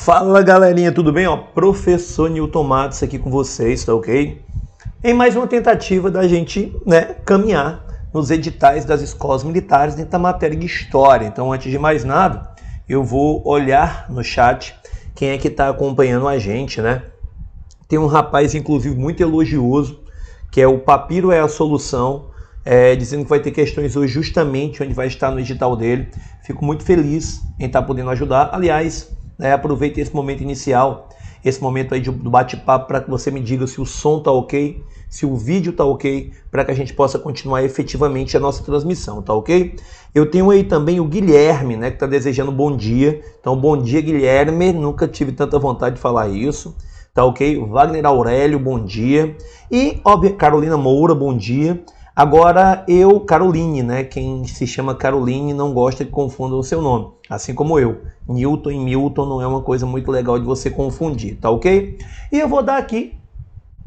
Fala galerinha, tudo bem? Professor Newton Matos aqui com vocês, tá ok? Em mais uma tentativa da gente caminhar nos editais das escolas militares dentro da matéria de História. Então, antes de mais nada, eu vou olhar no chat quem é que está acompanhando a gente, né? Tem um rapaz, inclusive, muito elogioso, que é o Papiro é a Solução, dizendo que vai ter questões hoje justamente onde vai estar no edital dele. Fico muito feliz em estar podendo ajudar. Aliás, aproveite esse momento inicial, esse momento aí do bate-papo, para que você me diga se o som tá ok, se o vídeo tá ok, para que a gente possa continuar efetivamente a nossa transmissão, tá ok? Eu tenho aí também o Guilherme, que está desejando bom dia. Então, bom dia, Guilherme. Nunca tive tanta vontade de falar isso. Tá ok? Wagner Aurélio, bom dia. E, óbvio, Carolina Moura, bom dia. Agora, Caroline, quem se chama Caroline não gosta que confundam o seu nome. Assim como eu. Newton e Milton não é uma coisa muito legal de você confundir, tá ok? E eu vou dar aqui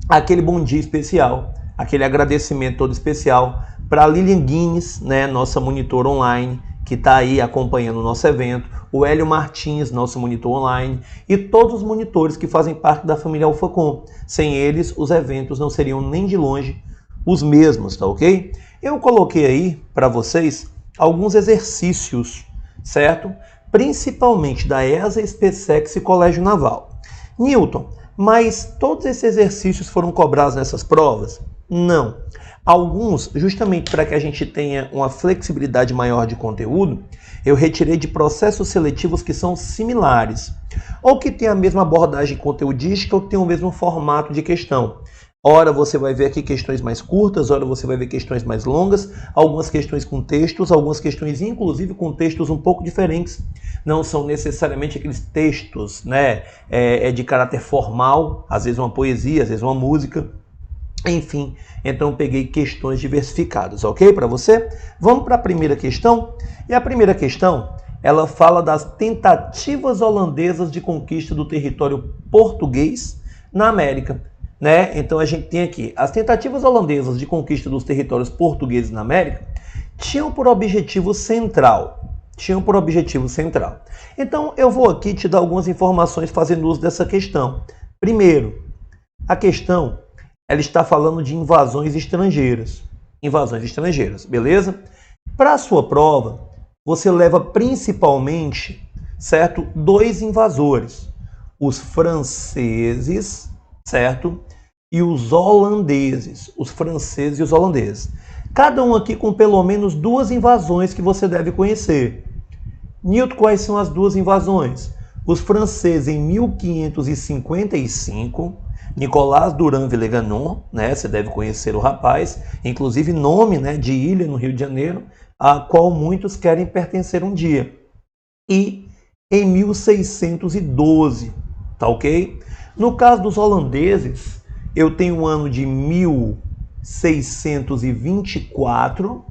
aquele bom dia especial, aquele agradecimento todo especial para Lilian Guinness, nossa monitora online, que está aí acompanhando o nosso evento, o Hélio Martins, nosso monitor online, e todos os monitores que fazem parte da família AlphaCom. Sem eles, os eventos não seriam nem de longe os mesmos, tá ok? Eu coloquei aí para vocês alguns exercícios, certo? Principalmente da ESA, SpaceX e Colégio Naval. Newton, mas todos esses exercícios foram cobrados nessas provas? Não. Alguns, justamente para que a gente tenha uma flexibilidade maior de conteúdo, eu retirei de processos seletivos que são similares, ou que têm a mesma abordagem conteudística, ou que têm o mesmo formato de questão. Ora você vai ver aqui questões mais curtas, ora você vai ver questões mais longas, algumas questões com textos, algumas questões inclusive com textos um pouco diferentes. Não são necessariamente aqueles textos de caráter formal, às vezes uma poesia, às vezes uma música. Enfim, então eu peguei questões diversificadas, ok para você? Vamos para a primeira questão. E a primeira questão, ela fala das tentativas holandesas de conquista do território português na América. Então a gente tem aqui, as tentativas holandesas de conquista dos territórios portugueses na América tinham por objetivo central. Então eu vou aqui te dar algumas informações fazendo uso dessa questão. Primeiro, a questão, ela está falando de invasões estrangeiras. Beleza? Para a sua prova, você leva principalmente, certo, dois invasores, os franceses, certo? E os holandeses, Cada um aqui com pelo menos duas invasões que você deve conhecer. Newton, quais são as duas invasões? Os franceses em 1555, Nicolas Durand Villegagnon, você deve conhecer o rapaz, inclusive nome de ilha no Rio de Janeiro, a qual muitos querem pertencer um dia. E em 1612, tá ok? No caso dos holandeses, eu tenho o ano de 1624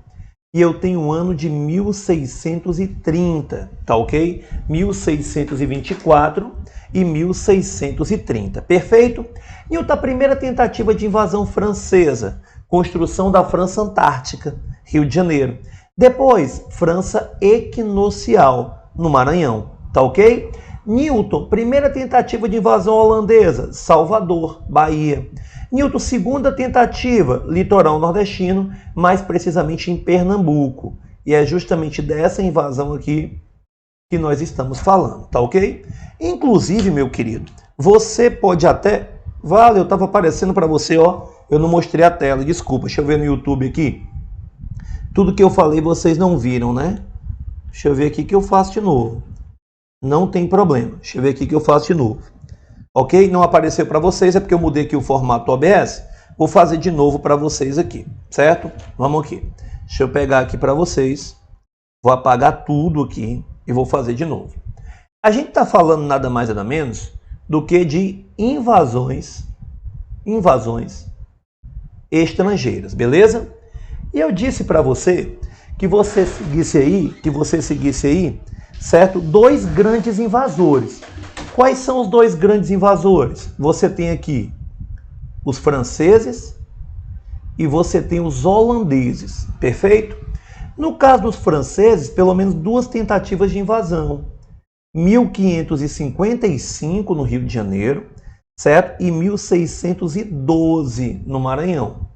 e eu tenho o ano de 1630, tá ok? 1624 e 1630, perfeito? E a primeira tentativa de invasão francesa, construção da França Antártica, Rio de Janeiro. Depois, França Equinocial, no Maranhão, tá ok? Newton, primeira tentativa de invasão holandesa, Salvador, Bahia. Newton, segunda tentativa, litoral nordestino, mais precisamente em Pernambuco. E é justamente dessa invasão aqui que nós estamos falando, tá ok? Inclusive, meu querido, você pode até... Vale, eu estava aparecendo para você, ó, eu não mostrei a tela, desculpa, deixa eu ver no YouTube aqui. Tudo que eu falei vocês não viram, Deixa eu ver aqui que eu faço de novo. Não tem problema. Deixa eu ver aqui que eu faço de novo. Ok? Não apareceu para vocês, é porque eu mudei aqui o formato OBS. Vou fazer de novo para vocês aqui, certo? Vamos aqui. Deixa eu pegar aqui para vocês. Vou apagar tudo aqui e vou fazer de novo. A gente está falando nada mais nada menos do que de invasões estrangeiras, beleza? E eu disse para você que você seguisse aí, certo? Dois grandes invasores. Quais são os dois grandes invasores? Você tem aqui os franceses e você tem os holandeses, perfeito? No caso dos franceses, pelo menos duas tentativas de invasão. 1555 no Rio de Janeiro, certo? E 1612 no Maranhão.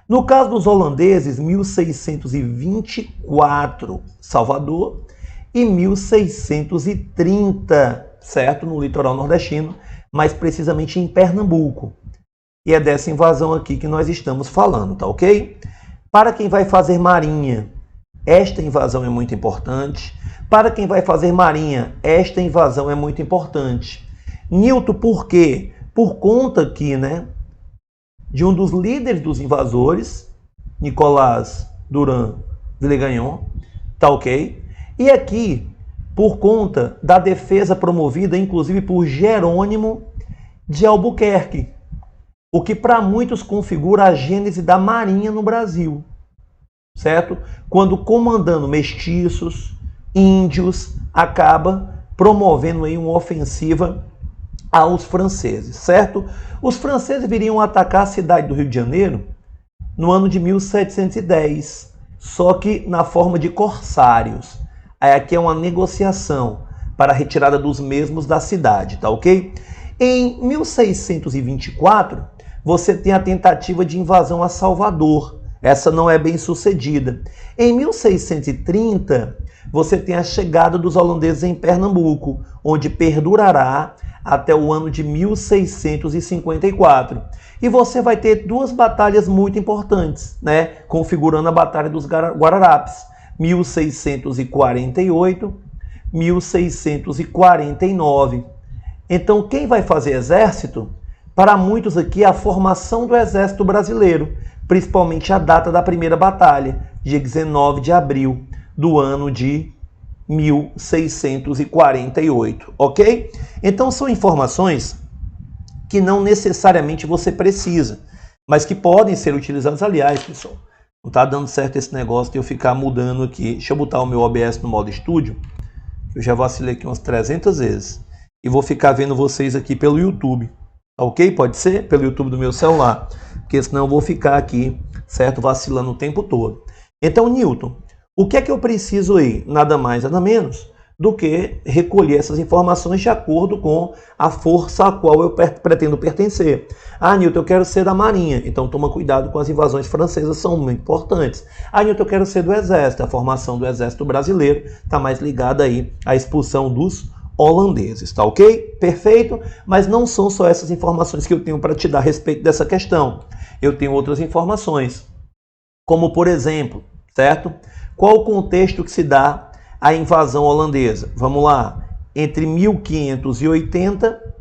No caso dos holandeses, 1624 Salvador e 1630, certo? No litoral nordestino, mais precisamente em Pernambuco. E é dessa invasão aqui que nós estamos falando, tá ok? Para quem vai fazer marinha, esta invasão é muito importante. Para quem vai fazer marinha, esta invasão é muito importante. Newton, por quê? Por conta aqui, né, de um dos líderes dos invasores, Nicolas Durand Villegagnon, tá ok? E aqui, por conta da defesa promovida, inclusive por Jerônimo de Albuquerque, o que para muitos configura a gênese da marinha no Brasil, certo? Quando comandando mestiços, índios, acaba promovendo aí uma ofensiva aos franceses, certo? Os franceses viriam atacar a cidade do Rio de Janeiro no ano de 1710, só que na forma de corsários. Aí aqui é uma negociação para a retirada dos mesmos da cidade, tá ok? Em 1624, você tem a tentativa de invasão a Salvador. Essa não é bem sucedida. Em 1630, você tem a chegada dos holandeses em Pernambuco, onde perdurará até o ano de 1654. E você vai ter duas batalhas muito importantes, né? Configurando a Batalha dos Guararapes, 1648, 1649. Então, quem vai fazer exército? Para muitos aqui, a formação do exército brasileiro, principalmente a data da primeira batalha, dia 19 de abril do ano de 1648, ok? Então são informações que não necessariamente você precisa, mas que podem ser utilizadas. Aliás, pessoal, não está dando certo esse negócio de eu ficar mudando aqui. Deixa eu botar o meu OBS no modo estúdio, eu já vacilei aqui umas 300 vezes, e vou ficar vendo vocês aqui pelo YouTube, ok? Pode ser? Pelo YouTube do meu celular, porque senão eu vou ficar aqui, certo? Vacilando o tempo todo. Então, Newton, o que é que eu preciso aí? Nada mais, nada menos do que recolher essas informações de acordo com a força a qual eu pretendo pertencer. Ah, Newton, eu quero ser da Marinha. Então toma cuidado com as invasões francesas, são muito importantes. Ah, Newton, eu quero ser do Exército. A formação do Exército Brasileiro está mais ligada aí à expulsão dos holandeses, tá ok? Perfeito? Mas não são só essas informações que eu tenho para te dar a respeito dessa questão. Eu tenho outras informações, como por exemplo, certo? Qual o contexto que se dá a invasão holandesa? Vamos lá, entre 1580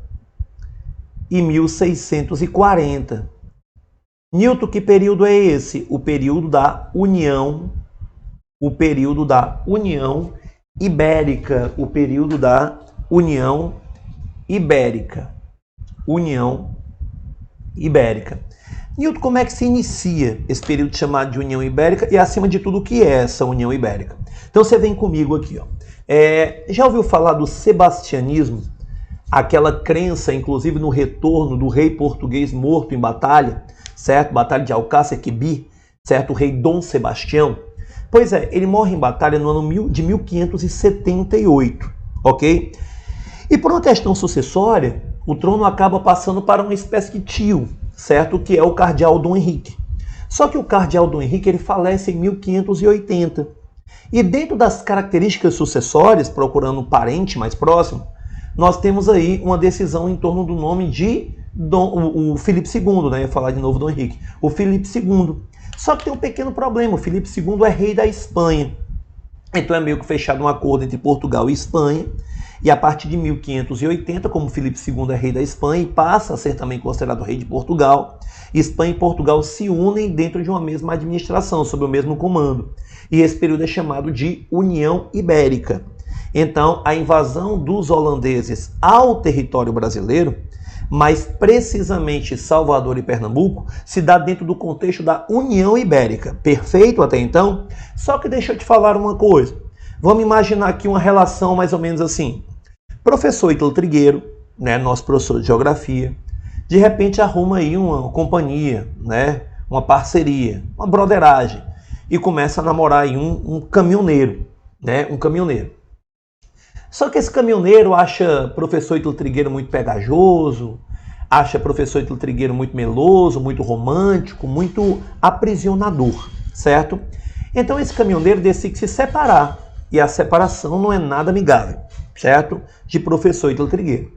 e 1640. Newton, que período é esse? O período da União, Ibérica, o período da União Ibérica. Newton, como é que se inicia esse período chamado de União Ibérica e, acima de tudo, o que é essa União Ibérica? Então, você vem comigo aqui. Ó. Já ouviu falar do sebastianismo? Aquela crença, inclusive, no retorno do rei português morto em batalha, certo? Batalha de Alcácer Quibir, certo? O rei Dom Sebastião. Pois é, ele morre em batalha no ano de 1578, ok? E por uma questão sucessória, o trono acaba passando para uma espécie de tio, certo? Que é o cardeal Dom Henrique. Só que o cardeal Dom Henrique ele falece em 1580. E dentro das características sucessórias, procurando um parente mais próximo, nós temos aí uma decisão em torno do nome de o Filipe II, né? Eu ia falar de novo Dom Henrique. O Filipe II. Só que tem um pequeno problema, o Filipe II é rei da Espanha. Então é meio que fechado um acordo entre Portugal e Espanha. E a partir de 1580, como Filipe II é rei da Espanha e passa a ser também considerado rei de Portugal, Espanha e Portugal se unem dentro de uma mesma administração, sob o mesmo comando. E esse período é chamado de União Ibérica. Então, a invasão dos holandeses ao território brasileiro, mais precisamente Salvador e Pernambuco, se dá dentro do contexto da União Ibérica. Perfeito até então? Só que deixa eu te falar uma coisa. Vamos imaginar aqui uma relação mais ou menos assim. Professor Ítalo Trigueiro, né, nosso professor de geografia, de repente arruma aí uma companhia, né, uma parceria, uma broderagem, e começa a namorar aí um caminhoneiro, né, um caminhoneiro. Só que esse caminhoneiro acha professor Ítalo Trigueiro muito pegajoso, acha professor Ítalo Trigueiro muito meloso, muito romântico, muito aprisionador, certo? Então esse caminhoneiro decide se separar, e a separação não é nada amigável, certo? De professor Ítalo Trigueiro.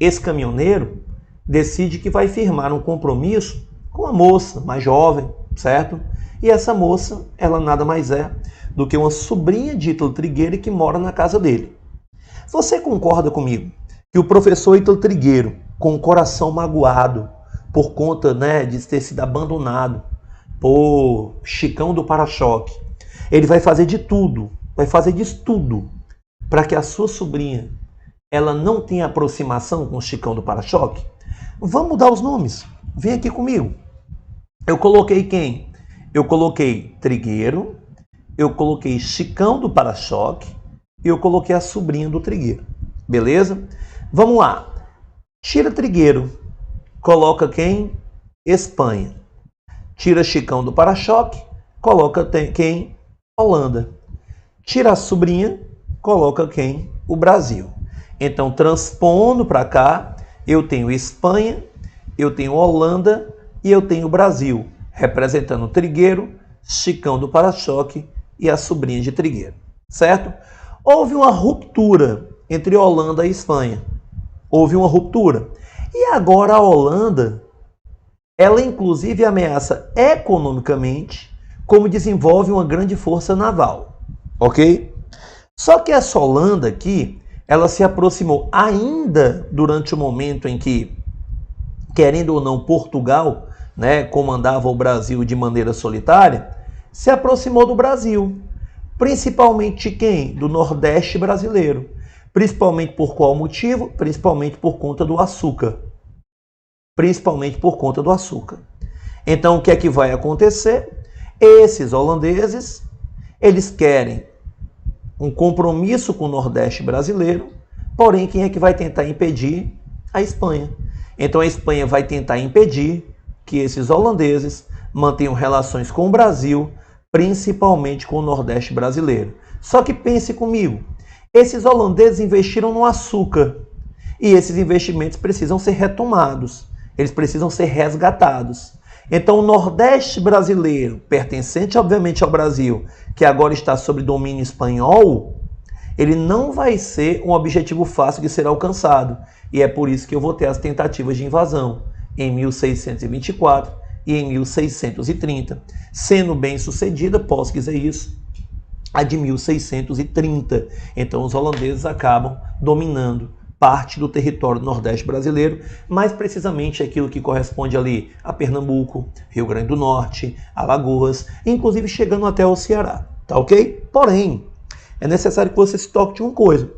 Esse caminhoneiro decide que vai firmar um compromisso com uma moça mais jovem, certo? E essa moça, ela nada mais é do que uma sobrinha de Ítalo Trigueiro que mora na casa dele. Você concorda comigo que o professor Ítalo Trigueiro, com o coração magoado por conta, né, de ter sido abandonado por Chicão do Para-Choque, ele vai fazer de tudo, vai fazer de tudo para que a sua sobrinha ela não tenha aproximação com o Chicão do Para-Choque? Vamos mudar os nomes. Vem aqui comigo. Eu coloquei quem? Eu coloquei Trigueiro, eu coloquei Chicão do Para-Choque e eu coloquei a sobrinha do Trigueiro. Beleza? Vamos lá. Tira Trigueiro, coloca quem? Espanha. Tira Chicão do Para-Choque, coloca quem? Holanda. Tira a sobrinha, coloca quem? O Brasil. Então, transpondo para cá, eu tenho Espanha, eu tenho Holanda e eu tenho Brasil, representando Trigueiro, Chicão do Para-Choque e a sobrinha de Trigueiro, certo? Houve uma ruptura entre Holanda e Espanha. Houve uma ruptura. E agora a Holanda, ela inclusive ameaça economicamente, como desenvolve uma grande força naval, ok? Só que essa Holanda aqui, ela se aproximou ainda durante o momento em que, querendo ou não, Portugal, né, comandava o Brasil de maneira solitária, se aproximou do Brasil. Principalmente de quem? Do Nordeste brasileiro. Principalmente por qual motivo? Principalmente por conta do açúcar. Principalmente por conta do açúcar. Então, o que é que vai acontecer? Esses holandeses, eles querem um compromisso com o Nordeste brasileiro, porém, quem é que vai tentar impedir? A Espanha. Então, a Espanha vai tentar impedir que esses holandeses mantenham relações com o Brasil, principalmente com o Nordeste brasileiro. Só que pense comigo, esses holandeses investiram no açúcar e esses investimentos precisam ser retomados, eles precisam ser resgatados. Então o Nordeste brasileiro, pertencente obviamente ao Brasil, que agora está sob domínio espanhol, ele não vai ser um objetivo fácil de ser alcançado. E é por isso que eu vou ter as tentativas de invasão em 1624 e em 1630. Sendo bem sucedida, posso dizer isso, a de 1630. Então os holandeses acabam dominando parte do território do Nordeste brasileiro, mais precisamente aquilo que corresponde ali a Pernambuco, Rio Grande do Norte, Alagoas, inclusive chegando até o Ceará, tá ok? Porém, é necessário que você se toque de uma coisa.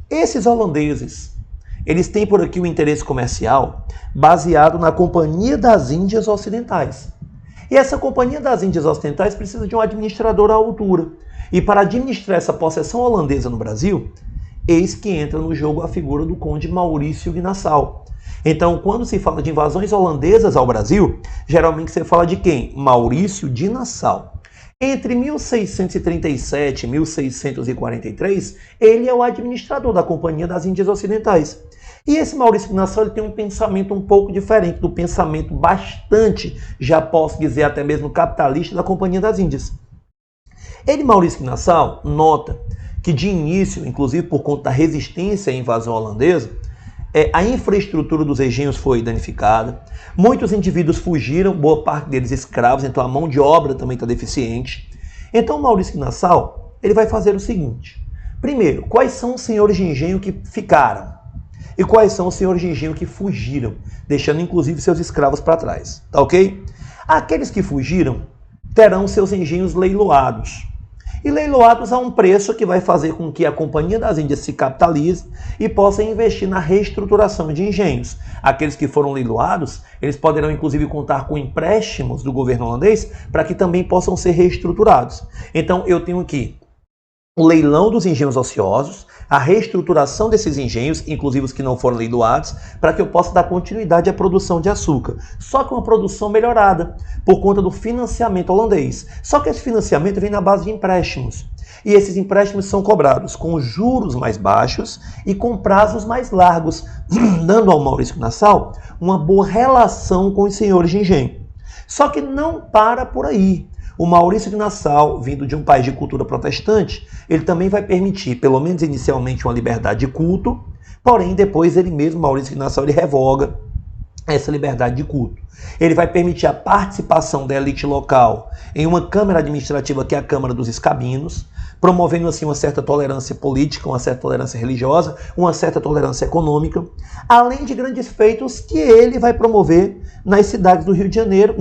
Esses holandeses, eles têm por aqui um interesse comercial baseado na Companhia das Índias Ocidentais. E essa Companhia das Índias Ocidentais precisa de um administrador à altura. E para administrar essa possessão holandesa no Brasil, eis que entra no jogo a figura do conde Maurício de Nassau. Então, quando se fala de invasões holandesas ao Brasil, geralmente se fala de quem? Maurício de Nassau. Entre 1637 e 1643, ele é o administrador da Companhia das Índias Ocidentais. E esse Maurício de Nassau ele tem um pensamento um pouco diferente do pensamento bastante, já posso dizer até mesmo capitalista, da Companhia das Índias. Ele, Maurício de Nassau, nota que de início, inclusive por conta da resistência à invasão holandesa, a infraestrutura dos engenhos foi danificada, muitos indivíduos fugiram, boa parte deles escravos, então a mão de obra também está deficiente. Então Maurício de Nassau ele vai fazer o seguinte: primeiro, quais são os senhores de engenho que ficaram? E quais são os senhores de engenho que fugiram, deixando inclusive seus escravos para trás, tá ok? Aqueles que fugiram terão seus engenhos leiloados. E leiloados a um preço que vai fazer com que a Companhia das Índias se capitalize e possa investir na reestruturação de engenhos. Aqueles que foram leiloados, eles poderão inclusive contar com empréstimos do governo holandês para que também possam ser reestruturados. Então eu tenho aqui o leilão dos engenhos ociosos, a reestruturação desses engenhos, inclusive os que não foram leiloados, para que eu possa dar continuidade à produção de açúcar. Só que uma produção melhorada, por conta do financiamento holandês. Só que esse financiamento vem na base de empréstimos. E esses empréstimos são cobrados com juros mais baixos e com prazos mais largos, dando ao Maurício Nassau uma boa relação com os senhores de engenho. Só que não para por aí. O Maurício de Nassau, vindo de um país de cultura protestante, ele também vai permitir, pelo menos inicialmente, uma liberdade de culto, porém depois ele mesmo, Maurício de Nassau, ele revoga essa liberdade de culto. Ele vai permitir a participação da elite local em uma câmara administrativa, que é a Câmara dos Escabinos, promovendo assim uma certa tolerância política, uma certa tolerância religiosa, uma certa tolerância econômica, além de grandes feitos que ele vai promover nas cidades do Rio de Janeiro,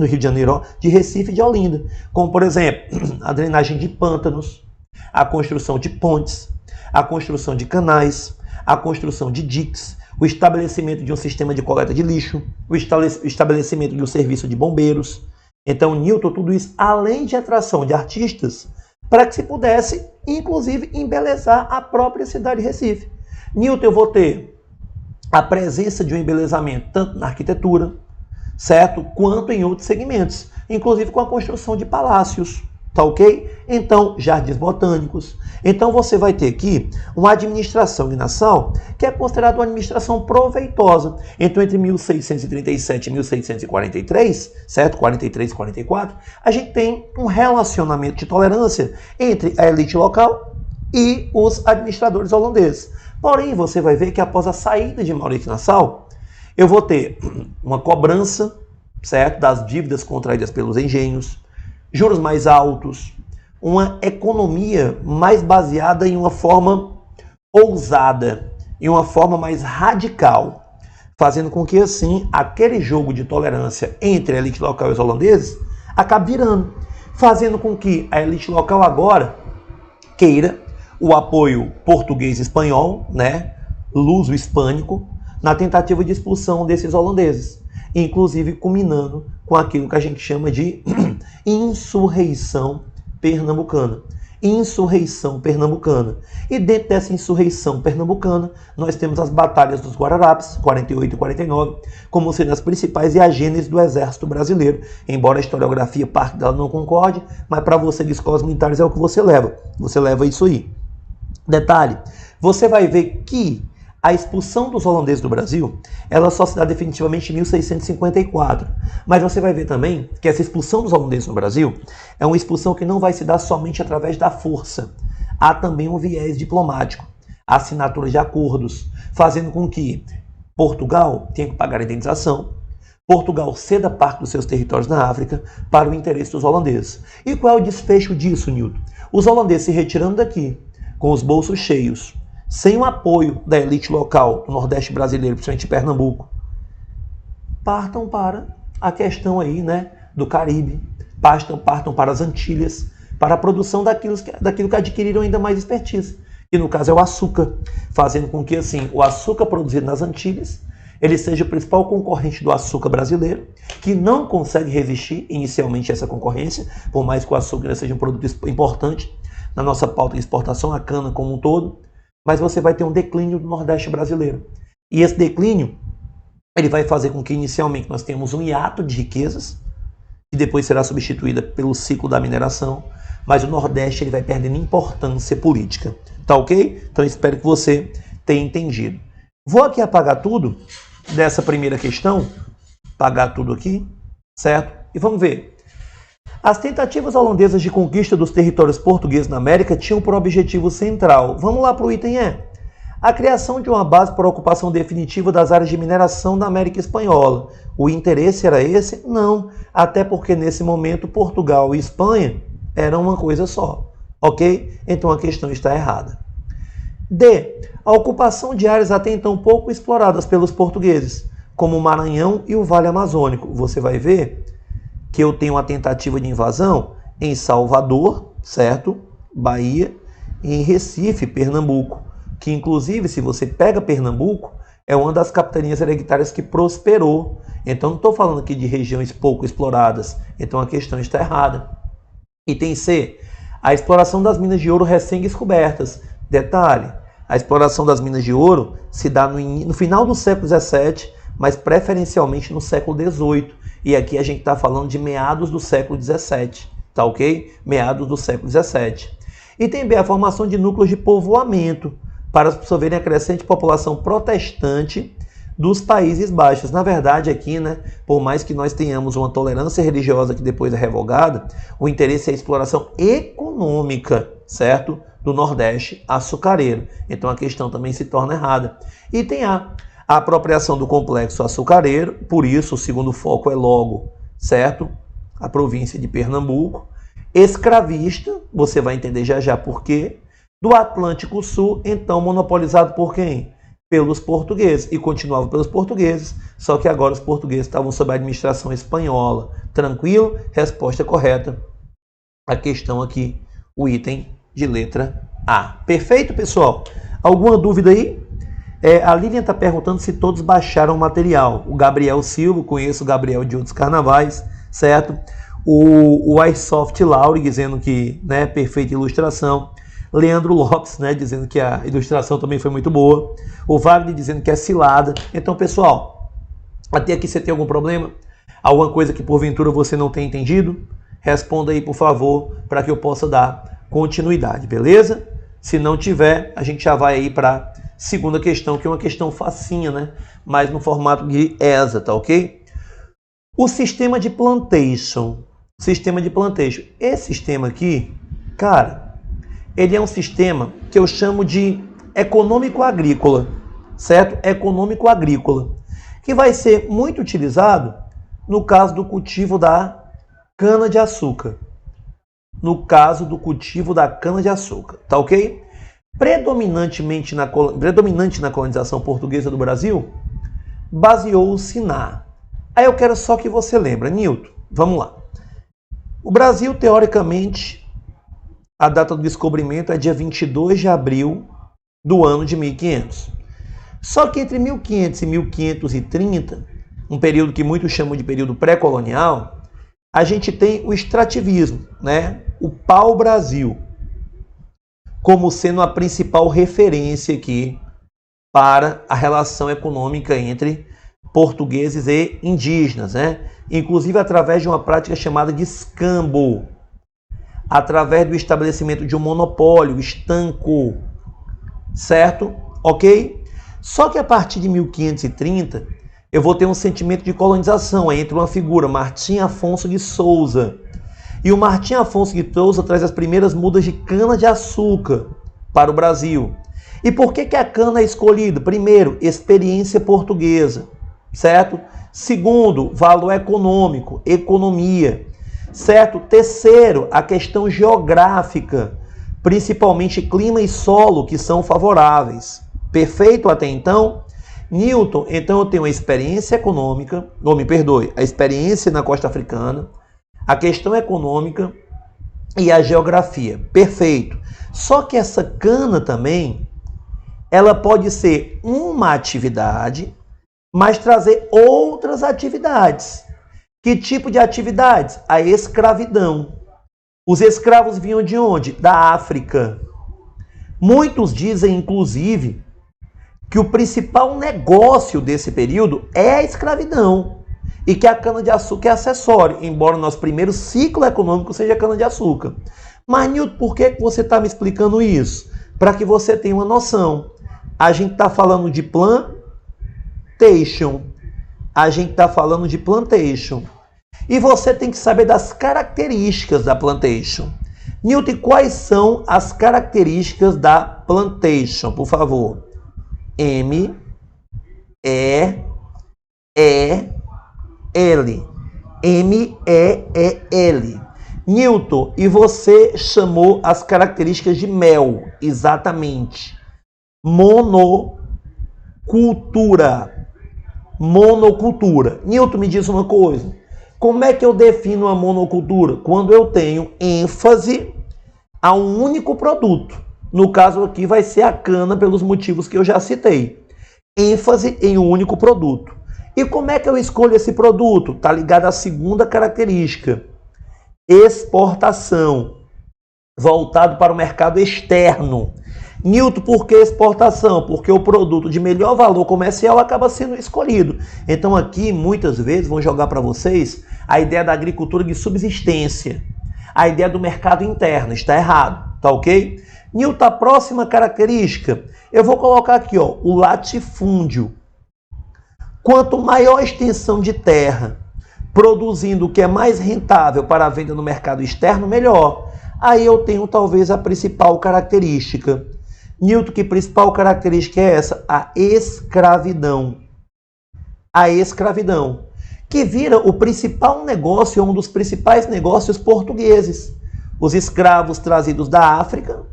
de Recife e de Olinda, como por exemplo, a drenagem de pântanos, a construção de pontes, a construção de canais, a construção de diques, o estabelecimento de um sistema de coleta de lixo, o estabelecimento de um serviço de bombeiros. Então, Newton, tudo isso, além de atração de artistas, para que se pudesse, inclusive, embelezar a própria cidade de Recife. Newton, eu vou ter a presença de um embelezamento tanto na arquitetura, certo? Quanto em outros segmentos, inclusive com a construção de palácios, tá ok? Então, jardins botânicos. Então, você vai ter aqui uma administração de Nassau que é considerada uma administração proveitosa. Então, entre 1637 e 1643, certo? 43 e 44, a gente tem um relacionamento de tolerância entre a elite local e os administradores holandeses. Porém, você vai ver que após a saída de Maurício Nassau, eu vou ter uma cobrança, certo? Das dívidas contraídas pelos engenhos, juros mais altos, uma economia mais baseada em uma forma ousada, em uma forma mais radical, fazendo com que, assim, aquele jogo de tolerância entre a elite local e os holandeses acabe virando, fazendo com que a elite local agora queira o apoio português-espanhol, né, luso-hispânico, na tentativa de expulsão desses holandeses, inclusive culminando com aquilo que a gente chama de insurreição pernambucana. Insurreição pernambucana. E dentro dessa insurreição pernambucana, nós temos as batalhas dos Guararapes, 48 e 49, como sendo as principais e a gênese do Exército Brasileiro. Embora a historiografia, parte dela não concorde, mas para você de escolas militares é o que você leva. Você leva isso aí. Detalhe, você vai ver que a expulsão dos holandeses do Brasil, ela só se dá definitivamente em 1654. Mas você vai ver também que essa expulsão dos holandeses no Brasil é uma expulsão que não vai se dar somente através da força. Há também um viés diplomático, a assinatura de acordos, fazendo com que Portugal tenha que pagar a indenização, Portugal ceda parte dos seus territórios na África para o interesse dos holandeses. E qual é o desfecho disso, Newton? Os holandeses se retirando daqui, com os bolsos cheios, sem o apoio da elite local do Nordeste brasileiro, principalmente Pernambuco, partam para a questão aí, né, do Caribe, partam para as Antilhas, para a produção daquilo que adquiriram ainda mais expertise, que no caso é o açúcar, fazendo com que, assim, o açúcar produzido nas Antilhas, ele seja o principal concorrente do açúcar brasileiro, que não consegue resistir inicialmente a essa concorrência, por mais que o açúcar seja um produto importante na nossa pauta de exportação, a cana como um todo, mas você vai ter um declínio do Nordeste brasileiro. E esse declínio, ele vai fazer com que inicialmente nós tenhamos um hiato de riquezas, que depois será substituída pelo ciclo da mineração, mas o Nordeste ele vai perdendo importância política. Tá ok? Então espero que você tenha entendido. Vou aqui apagar tudo dessa primeira questão, apagar tudo aqui, certo? E vamos ver. As tentativas holandesas de conquista dos territórios portugueses na América tinham por objetivo central, vamos lá para o item E, a criação de uma base para a ocupação definitiva das áreas de mineração da América Espanhola. O interesse era esse? Não, até porque nesse momento Portugal e Espanha eram uma coisa só, ok? Então a questão está errada. D. A ocupação de áreas até então pouco exploradas pelos portugueses, como o Maranhão e o Vale Amazônico. Você vai ver que eu tenho uma tentativa de invasão em Salvador, certo? Bahia, e em Recife, Pernambuco. Que inclusive, se você pega Pernambuco, é uma das capitanias hereditárias que prosperou. Então não estou falando aqui de regiões pouco exploradas. Então a questão está errada. Item C. A exploração das minas de ouro recém-descobertas. Detalhe, A exploração das minas de ouro se dá no final do século XVII, mas preferencialmente no século XVIII. E aqui a gente está falando de meados do século XVII, tá ok? Meados do século XVII. E também a formação de núcleos de povoamento para absorverem a crescente população protestante dos Países Baixos. Na verdade, aqui, né, por mais que nós tenhamos uma tolerância religiosa que depois é revogada, o interesse é a exploração econômica, certo? Do Nordeste açucareiro. Então a questão também se torna errada. E tem a apropriação do complexo açucareiro, por isso o segundo foco é logo, certo? A província de Pernambuco. Escravista, você vai entender já já por quê. Do Atlântico Sul, então monopolizado por quem? Pelos portugueses. E continuava pelos portugueses, só que agora os portugueses estavam sob a administração espanhola. Tranquilo? Resposta correta. A questão aqui, o item de letra A. Perfeito, pessoal? Alguma dúvida aí? A Lilian está perguntando se todos baixaram o material. O Gabriel Silva, conheço o Gabriel de outros carnavais, certo? O iSoft Lauri dizendo que, né, perfeita ilustração. Leandro Lopes, né, dizendo que a ilustração também foi muito boa. O Wagner dizendo que é cilada. Então, pessoal, até aqui você tem algum problema? Alguma coisa que porventura você não tenha entendido? Responda aí, por favor, para que eu possa dar continuidade, beleza? Se não tiver, a gente já vai aí para a segunda questão, que é uma questão facinha, né? Mas no formato de ESA, tá ok? O sistema de plantation. Sistema de plantation. Esse sistema aqui, cara, ele é um sistema que eu chamo de econômico-agrícola, certo? Econômico-agrícola, que vai ser muito utilizado no caso do cultivo da cana-de-açúcar. No caso do cultivo da cana-de-açúcar, tá ok? Predominante na colonização portuguesa do Brasil, baseou-se na... Aí eu quero só que você lembre, Newton, vamos lá. O Brasil, teoricamente, a data do descobrimento é dia 22 de abril do ano de 1500. Só que entre 1500 e 1530, um período que muitos chamam de período pré-colonial, a gente tem o extrativismo, né? O pau-brasil, como sendo a principal referência aqui para a relação econômica entre portugueses e indígenas, né? Inclusive através de uma prática chamada de escambo, através do estabelecimento de um monopólio, estanco, certo? Ok? Só que a partir de 1530, eu vou ter um sentimento de colonização entre uma figura, Martim Afonso de Souza. E o Martim Afonso de Souza traz as primeiras mudas de cana-de-açúcar para o Brasil. E por que a cana é escolhida? Primeiro, experiência portuguesa, certo? Segundo, valor econômico, economia, certo? Terceiro, a questão geográfica, principalmente clima e solo que são favoráveis. Perfeito até então? Newton, então eu tenho a experiência econômica, não me perdoe, a experiência na costa africana, a questão econômica e a geografia. Perfeito. Só que essa cana também, ela pode ser uma atividade, mas trazer outras atividades. Que tipo de atividades? A escravidão. Os escravos vinham de onde? Da África. Muitos dizem, inclusive, que o principal negócio desse período é a escravidão e que a cana-de-açúcar é acessório, embora o nosso primeiro ciclo econômico seja a cana-de-açúcar. Mas, Newton, por que você está me explicando isso? Para que você tenha uma noção. A gente está falando de plantation. E você tem que saber das características da plantation. Newton, quais são as características da plantation, por favor? M, E, E, L. M, E, E, L. Newton, e você chamou as características de mel, exatamente. Monocultura. Newton, me diz uma coisa. Como é que eu defino a monocultura? Quando eu tenho ênfase a um único produto. No caso aqui vai ser a cana, pelos motivos que eu já citei. ênfase em um único produto. E como é que eu escolho esse produto? Está ligado à segunda característica. Exportação. Voltado para o mercado externo. Newton, por que exportação? Porque o produto de melhor valor comercial acaba sendo escolhido. Então aqui, muitas vezes, vão jogar para vocês a ideia da agricultura de subsistência. A ideia do mercado interno. Está errado, tá ok? Newton, a próxima característica, eu vou colocar aqui, ó, o latifúndio. Quanto maior a extensão de terra, produzindo o que é mais rentável para a venda no mercado externo, melhor. Aí eu tenho talvez a principal característica. Newton, que principal característica é essa? A escravidão. A escravidão, que vira o principal negócio, um dos principais negócios portugueses. Os escravos trazidos da África,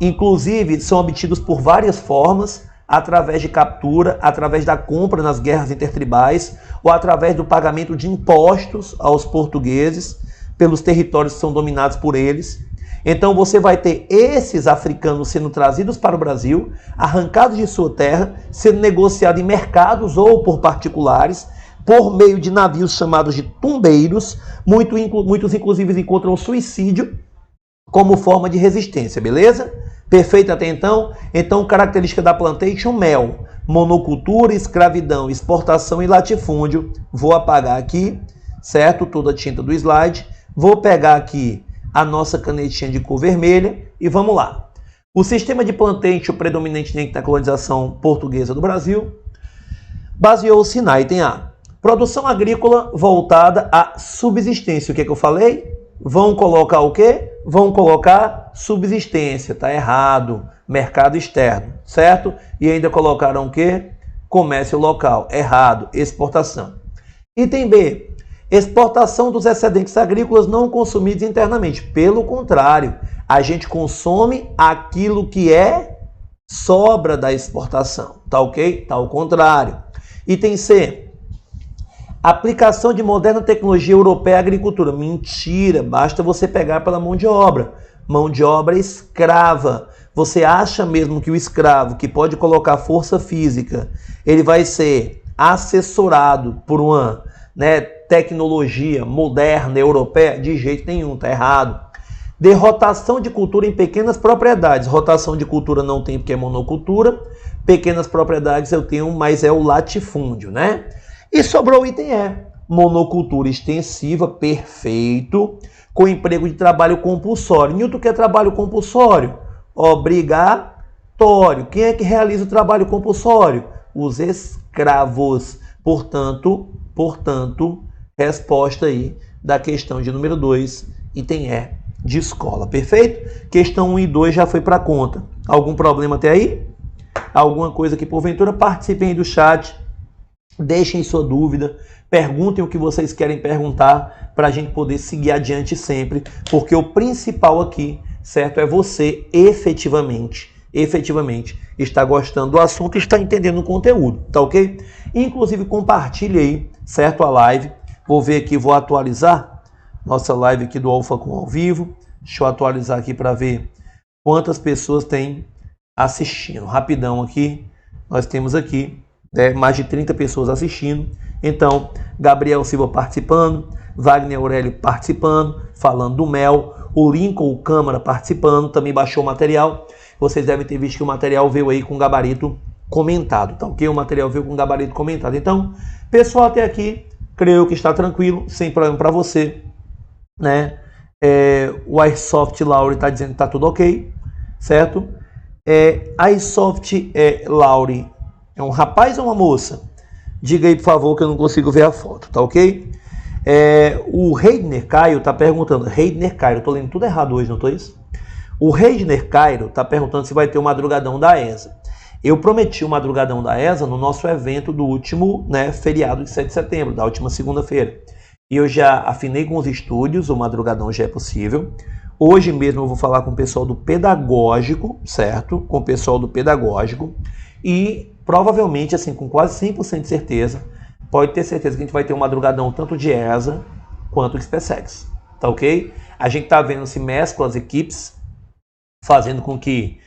inclusive, são obtidos por várias formas, através de captura, através da compra nas guerras intertribais, ou através do pagamento de impostos aos portugueses, pelos territórios que são dominados por eles. Então você vai ter esses africanos sendo trazidos para o Brasil, arrancados de sua terra, sendo negociados em mercados ou por particulares, por meio de navios chamados de tumbeiros. Muitos inclusive encontram suicídio como forma de resistência, beleza? Perfeito até então? Então, característica da plantation, mel, monocultura, escravidão, exportação e latifúndio. Vou apagar aqui, certo? Toda a tinta do slide. Vou pegar aqui a nossa canetinha de cor vermelha e vamos lá. O sistema de plantation predominante na colonização portuguesa do Brasil baseou-se na item A. Produção agrícola voltada à subsistência. O que é que eu falei? Vão colocar o quê? Vão colocar subsistência. Tá errado. Mercado externo, certo? E ainda colocaram o quê? Comércio local. Errado. Exportação. Item B. Exportação dos excedentes agrícolas não consumidos internamente. Pelo contrário, a gente consome aquilo que é sobra da exportação. Tá ok? Tá ao contrário. Item C. Aplicação de moderna tecnologia europeia à agricultura. Mentira, basta você pegar pela mão de obra. Mão de obra escrava. Você acha mesmo que o escravo, que pode colocar força física, ele vai ser assessorado por uma tecnologia moderna europeia? De jeito nenhum, tá errado. De rotação de cultura em pequenas propriedades. Rotação de cultura não tem porque é monocultura. Pequenas propriedades eu tenho, mas é o latifúndio, né? E sobrou o item E, monocultura extensiva, perfeito, com emprego de trabalho compulsório. Newton, que é trabalho compulsório? Obrigatório. Quem é que realiza o trabalho compulsório? Os escravos. Portanto, resposta aí da questão de número 2, item E, de escola, perfeito? Questão 1 e 2 já foi para conta. Algum problema até aí? Alguma coisa que porventura? Participem do chat. Deixem sua dúvida, perguntem o que vocês querem perguntar para a gente poder seguir adiante sempre, porque o principal aqui, certo, é você efetivamente está gostando do assunto e está entendendo o conteúdo, tá ok? Inclusive compartilhe aí, certo, a live. Vou ver aqui, vou atualizar nossa live aqui do Alfa com ao vivo. Deixa eu atualizar aqui para ver quantas pessoas tem assistindo. Rapidão aqui, nós temos aqui mais de 30 pessoas assistindo. Então, Gabriel Silva participando, Wagner Aurélio participando, falando do mel, o Lincoln Câmara participando, também baixou o material. Vocês devem ter visto que o material veio aí com gabarito comentado, tá ok? O material veio com gabarito comentado. Então, pessoal, até aqui, creio que está tranquilo, sem problema para você, né? O iSoft Lauri está dizendo que está tudo ok, certo? iSoft Lauri é um rapaz ou uma moça? Diga aí, por favor, que eu não consigo ver a foto, tá ok? O Reidner Caio está perguntando. Reidner Caio, eu tô lendo tudo errado hoje, não tô isso? O Reidner Caio está perguntando se vai ter o Madrugadão da ESA. Eu prometi o Madrugadão da ESA no nosso evento do último feriado de 7 de setembro, da última segunda-feira. E eu já afinei com os estúdios, o Madrugadão já é possível. Hoje mesmo eu vou falar com o pessoal do Pedagógico, certo? Com o pessoal do Pedagógico. E provavelmente, assim, com quase 100% de certeza, pode ter certeza que a gente vai ter um Madrugadão tanto de ESA quanto de SpaceX, tá ok? A gente tá vendo se mescla as equipes, fazendo com que,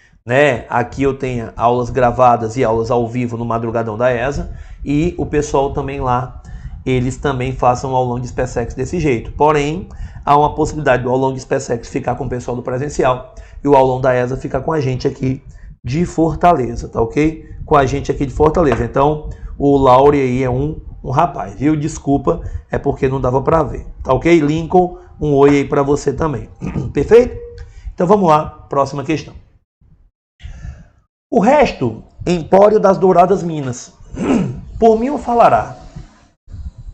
aqui eu tenha aulas gravadas e aulas ao vivo no Madrugadão da ESA, e o pessoal também lá, eles também façam um aulão de SpaceX desse jeito. Porém, há uma possibilidade do aulão de SpaceX ficar com o pessoal do presencial e o aulão da ESA ficar com a gente aqui de Fortaleza, tá ok? Com a gente aqui de Fortaleza. Então, o Laure aí é um rapaz, viu? Desculpa, é porque não dava para ver, tá ok? Lincoln, um oi aí para você também. Perfeito? Então vamos lá, próxima questão. O resto, empório das douradas minas, por mim o falará.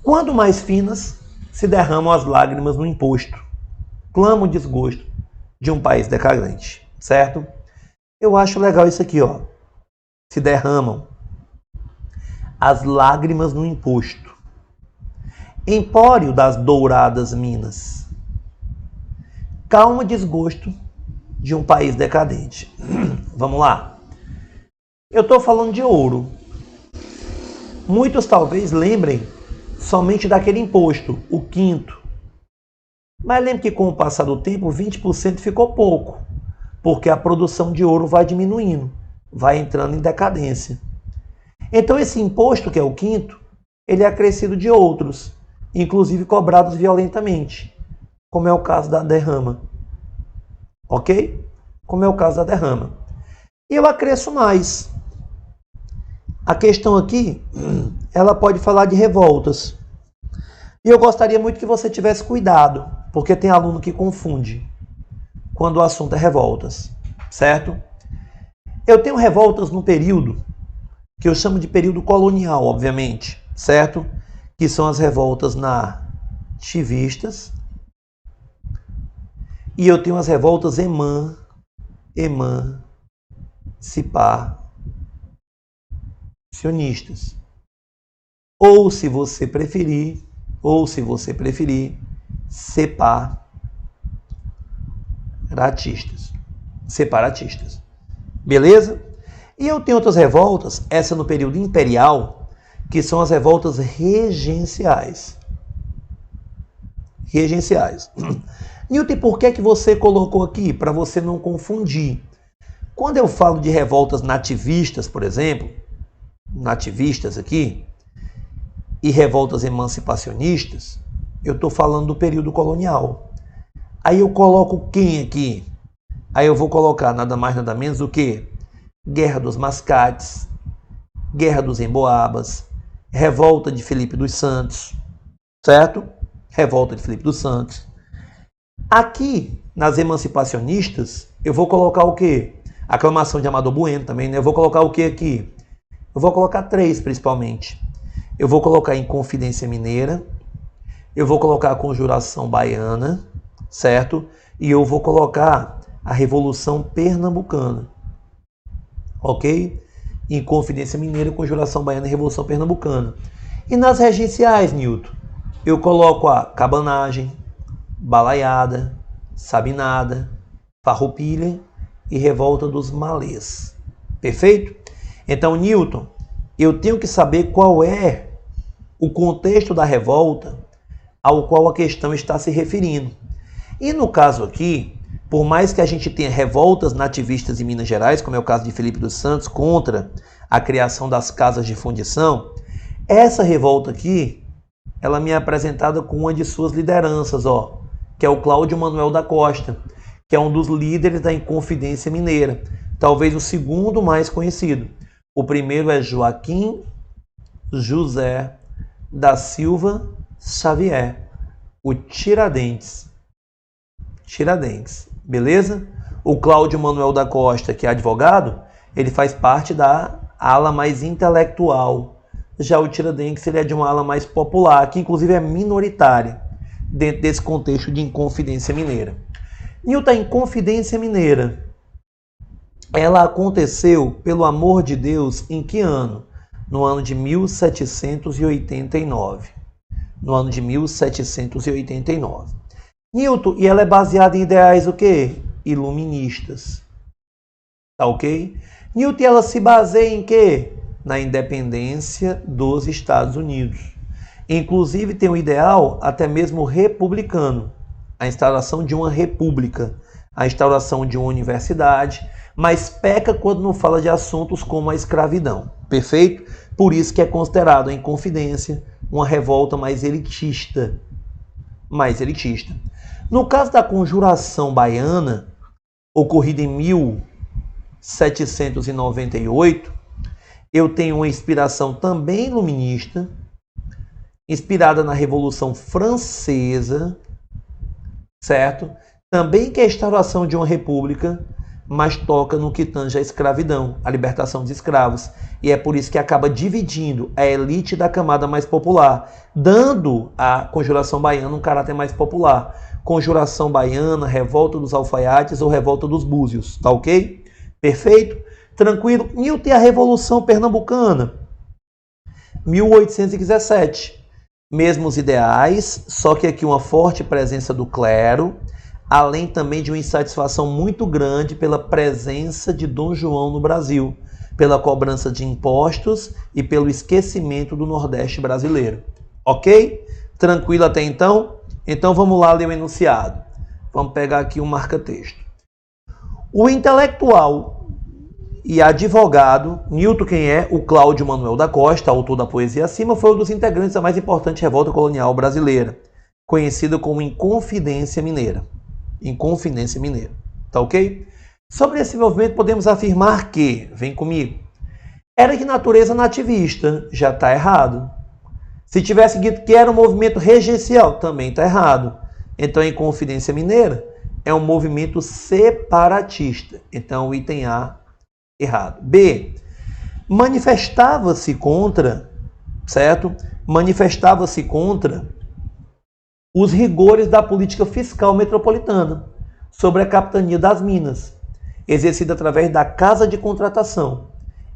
Quando mais finas se derramam as lágrimas no imposto, clama o desgosto de um país decadente, certo? Eu acho legal isso aqui, ó. Se derramam as lágrimas no imposto. Empório das douradas minas. Calma desgosto de um país decadente. Vamos lá. Eu estou falando de ouro. Muitos talvez lembrem somente daquele imposto, o quinto. Mas lembre que com o passar do tempo, 20% ficou pouco, porque a produção de ouro vai diminuindo, vai entrando em decadência. Então esse imposto, que é o quinto, ele é acrescido de outros, inclusive cobrados violentamente, como é o caso da derrama. Ok? Como é o caso da derrama. E eu acresço mais. A questão aqui, ela pode falar de revoltas. E eu gostaria muito que você tivesse cuidado, porque tem aluno que confunde quando o assunto é revoltas, certo? Eu tenho revoltas no período que eu chamo de período colonial, obviamente, certo? Que são as revoltas nativistas. E eu tenho as revoltas emancipacionistas. Ou se você preferir, separatistas. Beleza? E eu tenho outras revoltas, essa no período imperial, que são as revoltas regenciais. Newton, por que você colocou aqui? Para você não confundir. Quando eu falo de revoltas nativistas, por exemplo, nativistas aqui, e revoltas emancipacionistas, eu estou falando do período colonial. Aí eu coloco quem aqui? Aí eu vou colocar nada mais nada menos do que Guerra dos Mascates, Guerra dos Emboabas, Revolta de Filipe dos Santos, certo? Revolta de Filipe dos Santos. Aqui, nas emancipacionistas, eu vou colocar o quê? Aclamação de Amador Bueno também, né? Eu vou colocar o quê aqui? Eu vou colocar 3, principalmente. Eu vou colocar Inconfidência Mineira, eu vou colocar a Conjuração Baiana, certo? E eu vou colocar a Revolução Pernambucana, ok? Inconfidência Mineira, Conjuração Baiana e Revolução Pernambucana. E nas regenciais, Newton, eu coloco a Cabanagem, Balaiada, Sabinada, Farroupilha e Revolta dos Malês. Perfeito? Então, Newton, eu tenho que saber qual é o contexto da revolta ao qual a questão está se referindo. E no caso aqui, por mais que a gente tenha revoltas nativistas em Minas Gerais, como é o caso de Filipe dos Santos, contra a criação das casas de fundição, essa revolta aqui, ela me é apresentada com uma de suas lideranças, ó, que é o Cláudio Manuel da Costa, que é um dos líderes da Inconfidência Mineira, talvez o segundo mais conhecido. O primeiro é Joaquim José da Silva Xavier, o Tiradentes, beleza? O Cláudio Manuel da Costa, que é advogado, ele faz parte da ala mais intelectual. Já o Tiradentes, ele é de uma ala mais popular, que inclusive é minoritária, dentro desse contexto de Inconfidência Mineira. Newton, a Inconfidência Mineira, ela aconteceu, pelo amor de Deus, em que ano? No ano de 1789. Newton, e ela é baseada em ideais o quê? Iluministas. Tá ok? Newton, ela se baseia em quê? Na independência dos Estados Unidos. Inclusive tem um ideal até mesmo republicano. A instauração de uma república. A instauração de uma universidade. Mas peca quando não fala de assuntos como a escravidão. Perfeito? Por isso que é considerado a Inconfidência uma revolta mais elitista. No caso da Conjuração Baiana, ocorrida em 1798, eu tenho uma inspiração também iluminista, inspirada na Revolução Francesa, certo? Também que é a instauração de uma república, mas toca no que tange a escravidão, a libertação dos escravos. E é por isso que acaba dividindo a elite da camada mais popular, dando à Conjuração Baiana um caráter mais popular. Conjuração Baiana, Revolta dos Alfaiates ou Revolta dos Búzios, tá ok? Perfeito? Tranquilo? E tem a Revolução Pernambucana, 1817. Mesmos ideais, só que aqui uma forte presença do clero, além também de uma insatisfação muito grande pela presença de Dom João no Brasil, pela cobrança de impostos e pelo esquecimento do Nordeste brasileiro. Ok? Tranquilo até então? Então vamos lá ler o enunciado. Vamos pegar aqui um marca-texto. O intelectual e advogado, Nilton quem é? O Cláudio Manuel da Costa, autor da poesia acima, foi um dos integrantes da mais importante revolta colonial brasileira, conhecida como Inconfidência Mineira. Inconfidência Mineira. Tá ok? Sobre esse movimento podemos afirmar que, vem comigo, era de natureza nativista, já está errado. Se tivesse dito que era um movimento regencial, também está errado. Então, a Inconfidência Mineira é um movimento separatista. Então, o item A, errado. B, manifestava-se contra, certo? Manifestava-se contra os rigores da política fiscal metropolitana sobre a capitania das Minas, exercida através da Casa de Contratação,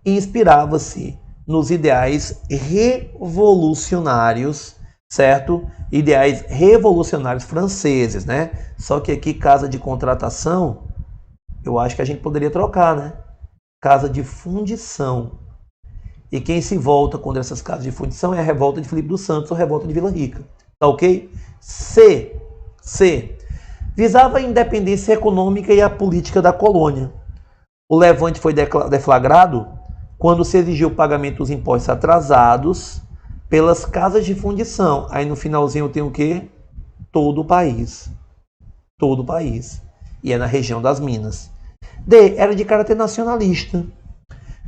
e inspirava-se nos ideais revolucionários, certo? Ideais revolucionários franceses, né? Só que aqui, Casa de Contratação, eu acho que a gente poderia trocar, né? Casa de Fundição. E quem se volta contra essas casas de fundição é a revolta de Filipe dos Santos ou a revolta de Vila Rica. Tá ok? C. Visava a independência econômica e a política da colônia. O levante foi deflagrado quando se exigiu o pagamento dos impostos atrasados pelas casas de fundição. Aí no finalzinho tem o quê? Todo o país. Todo o país. E é na região das Minas. D. Era de caráter nacionalista,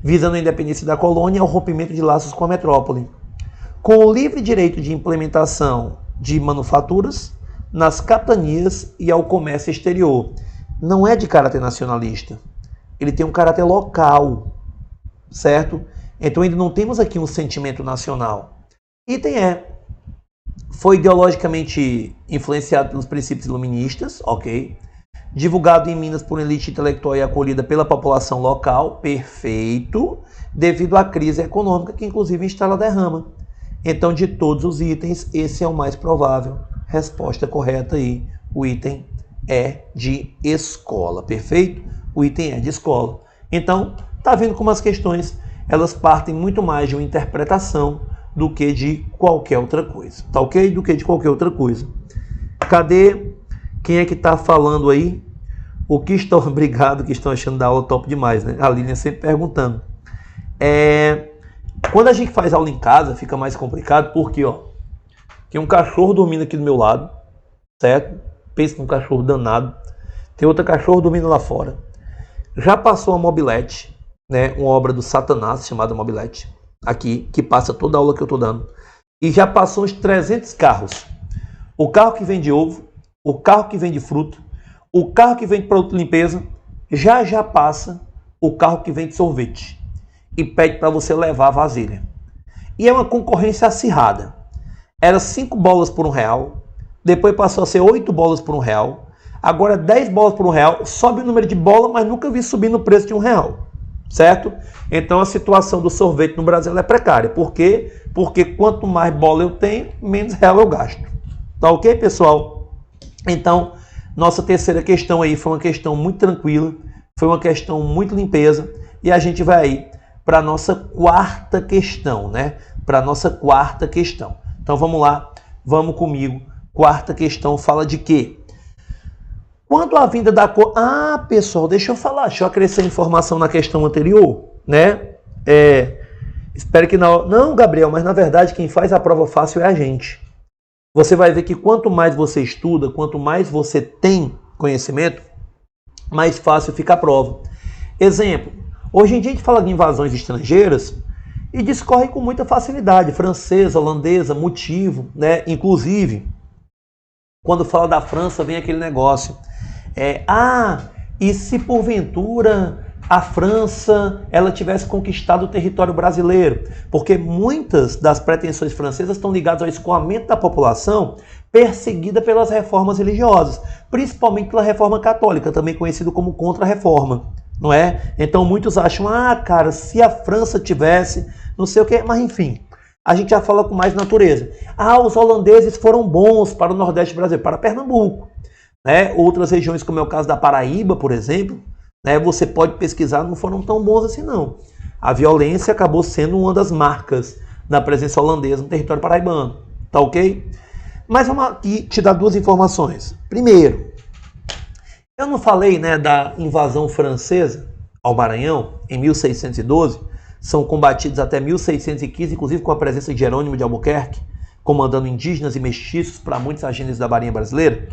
visando a independência da colônia e o rompimento de laços com a metrópole, com o livre direito de implementação de manufaturas nas capitanias e ao comércio exterior. Não é de caráter nacionalista. Ele tem um caráter local, certo? Então ainda não temos aqui um sentimento nacional. Item E. Foi ideologicamente influenciado pelos princípios iluministas, ok? Divulgado em Minas por uma elite intelectual e acolhida pela população local, perfeito, devido à crise econômica que inclusive instala a derrama. Então, de todos os itens, esse é o mais provável. Resposta correta aí, o item é de escola, perfeito? O item é de escola. Então, tá vendo como as questões, elas partem muito mais de uma interpretação do que de qualquer outra coisa, tá ok? Do que de qualquer outra coisa. Cadê? Quem é que tá falando aí? O que estão... Obrigado, que estão achando da aula top demais, né? A Lilian sempre perguntando. Quando a gente faz aula em casa, fica mais complicado, porque, ó, tem um cachorro dormindo aqui do meu lado, certo? Pensa num cachorro danado. Tem outro cachorro dormindo lá fora. Já passou a mobilete, né? Uma obra do Satanás, chamada mobilete, aqui, que passa toda a aula que eu tô dando. E já passou uns 300 carros. O carro que vende ovo, o carro que vende fruta, o carro que vende produto de limpeza, já passa o carro que vende sorvete e pede para você levar a vasilha. E é uma concorrência acirrada. Era 5 bolas por R$1, depois passou a ser 8 bolas por R$1, agora 10 bolas por R$1, sobe o número de bola, mas nunca vi subir no preço de R$1, certo? Então a situação do sorvete no Brasil é precária. Por quê? Porque quanto mais bola eu tenho, menos real eu gasto. Tá ok, pessoal? Então, nossa terceira questão aí foi uma questão muito tranquila, foi uma questão muito limpeza, e a gente vai aí para a nossa quarta questão, né? Para a nossa quarta questão. Então vamos lá, vamos comigo. Quarta questão fala de quê? Quando a vinda da cor... Ah, pessoal, deixa eu acrescentar informação na questão anterior, né? Espero que não... Não, Gabriel, mas na verdade quem faz a prova fácil é a gente. você vai ver que quanto mais você estuda, quanto mais você tem conhecimento, mais fácil fica a prova. Exemplo, hoje em dia a gente fala de invasões estrangeiras e discorre com muita facilidade, francesa, holandesa, motivo, né? Inclusive, quando fala da França, vem aquele negócio, e se porventura a França ela tivesse conquistado o território brasileiro? Porque muitas das pretensões francesas estão ligadas ao escoamento da população perseguida pelas reformas religiosas, principalmente pela reforma católica, também conhecido como contra-reforma, não é? Então muitos acham, cara, se a França tivesse, não sei o que, mas enfim, a gente já fala com mais natureza. Os holandeses foram bons para o Nordeste brasileiro, para Pernambuco, né? Outras regiões, como é o caso da Paraíba, por exemplo, né, você pode pesquisar, não foram tão bons assim não. A violência acabou sendo uma das marcas da presença holandesa no território paraibano, tá ok? Mas vamos aqui te dar duas informações. Primeiro, eu não falei, né, da invasão francesa ao Maranhão em 1612, são combatidos até 1615, inclusive com a presença de Jerônimo de Albuquerque, comandando indígenas e mestiços para muitos agentes da Marinha Brasileira.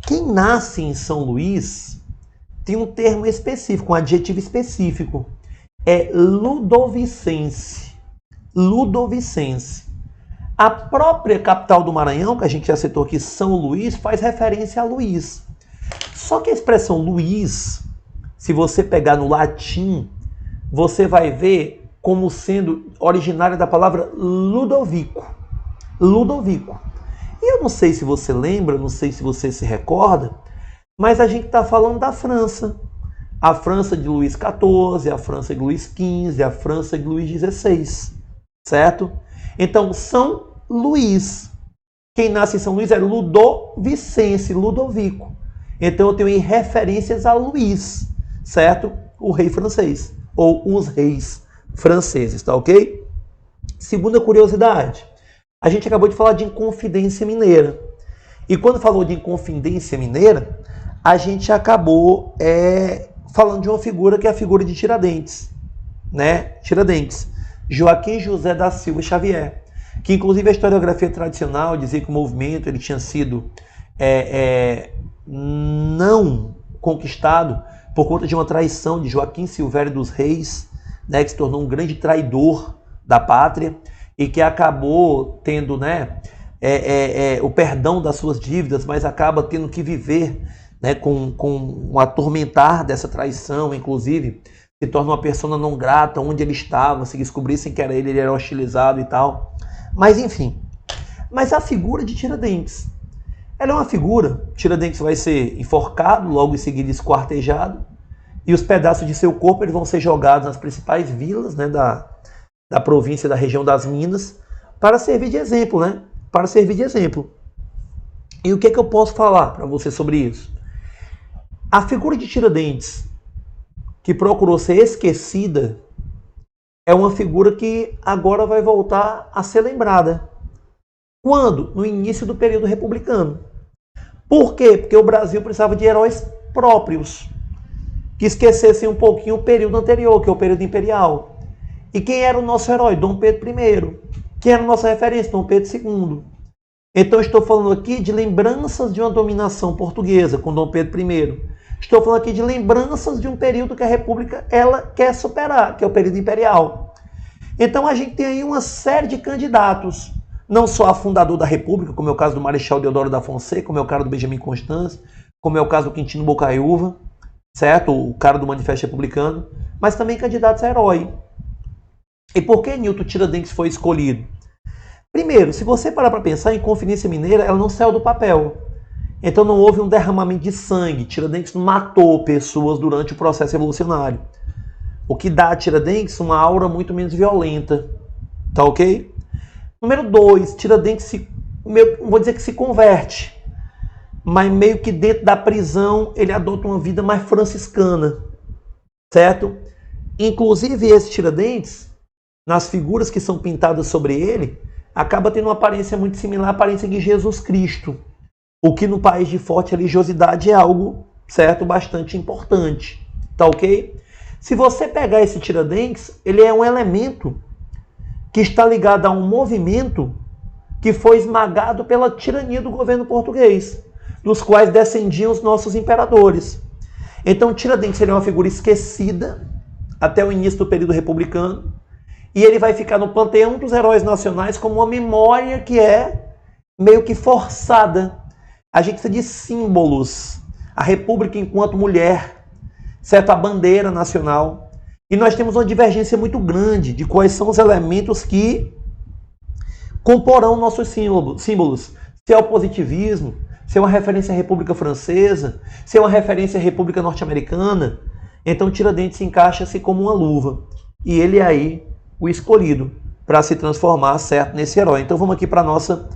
Quem nasce em São Luís tem um termo específico, um adjetivo específico. É ludovicense. Ludovicense. A própria capital do Maranhão, que a gente já citou aqui, São Luís, faz referência a Luís. Só que a expressão Luís, se você pegar no latim, você vai ver como sendo originária da palavra Ludovico. Ludovico. E eu não sei se você lembra, não sei se você se recorda, mas a gente está falando da França. A França de Luís XIV, a França de Luís XV, a França de Luís XVI. Certo? Então, São Luís. Quem nasce em São Luís era Ludovicense, Ludovico. Então, eu tenho aí referências a Luís, certo? O rei francês, ou os reis franceses, tá ok? Segunda curiosidade. A gente acabou de falar de Inconfidência Mineira. E quando falou de Inconfidência Mineira, a gente acabou falando de uma figura que é a figura de Tiradentes, né? Tiradentes. Joaquim José da Silva Xavier, que inclusive a historiografia tradicional dizia que o movimento ele tinha sido não conquistado por conta de uma traição de Joaquim Silvério dos Reis, né, que se tornou um grande traidor da pátria e que acabou tendo, né, o perdão das suas dívidas, mas acaba tendo que viver, né, com um atormentar dessa traição, inclusive se torna uma persona não grata onde ele estava, se descobrissem que era ele era hostilizado e tal. Mas enfim. Mas a figura de Tiradentes, ela é uma figura, Tiradentes vai ser enforcado, logo em seguida esquartejado, e os pedaços de seu corpo eles vão ser jogados nas principais vilas, né, da província, da região das Minas, para servir de exemplo, né? Para servir de exemplo. E o que eu posso falar para você sobre isso? A figura de Tiradentes, que procurou ser esquecida, é uma figura que agora vai voltar a ser lembrada. Quando? No início do período republicano. Por quê? Porque o Brasil precisava de heróis próprios, que esquecessem um pouquinho o período anterior, que é o período imperial. E quem era o nosso herói? Dom Pedro I. Quem era a nossa referência? Dom Pedro II. Então estou falando aqui de lembranças de uma dominação portuguesa com Dom Pedro I. Estou falando aqui de lembranças de um período que a República ela quer superar, que é o período imperial. Então a gente tem aí uma série de candidatos, não só a fundador da República, como é o caso do Marechal Deodoro da Fonseca, como é o caso do Benjamin Constant, como é o caso do Quintino Bocaiúva, certo? O cara do Manifesto Republicano, mas também candidatos a herói. E por que Nilton Tiradentes foi escolhido? Primeiro, se você parar para pensar, em Inconfidência Mineira, ela não saiu do papel. Então não houve um derramamento de sangue. Tiradentes matou pessoas durante o processo revolucionário. O que dá a Tiradentes uma aura muito menos violenta. Tá ok? Número 2, Tiradentes não vou dizer que se converte, mas meio que dentro da prisão ele adota uma vida mais franciscana. Certo? Inclusive esse Tiradentes, nas figuras que são pintadas sobre ele, acaba tendo uma aparência muito similar à aparência de Jesus Cristo. O que no país de forte religiosidade é algo, certo, bastante importante. Tá ok? Se você pegar esse Tiradentes, ele é um elemento que está ligado a um movimento que foi esmagado pela tirania do governo português, dos quais descendiam os nossos imperadores. Então Tiradentes seria uma figura esquecida até o início do período republicano, e ele vai ficar no panteão dos heróis nacionais como uma memória que é meio que forçada. A gente precisa de símbolos. A República enquanto mulher, certo? A bandeira nacional. E nós temos uma divergência muito grande de quais são os elementos que comporão nossos símbolos. Se é o positivismo, se é uma referência à República Francesa, se é uma referência à República Norte-Americana. Então Tiradentes encaixa-se como uma luva. E ele é aí o escolhido para se transformar, certo, nesse herói. Então vamos aqui para a nossa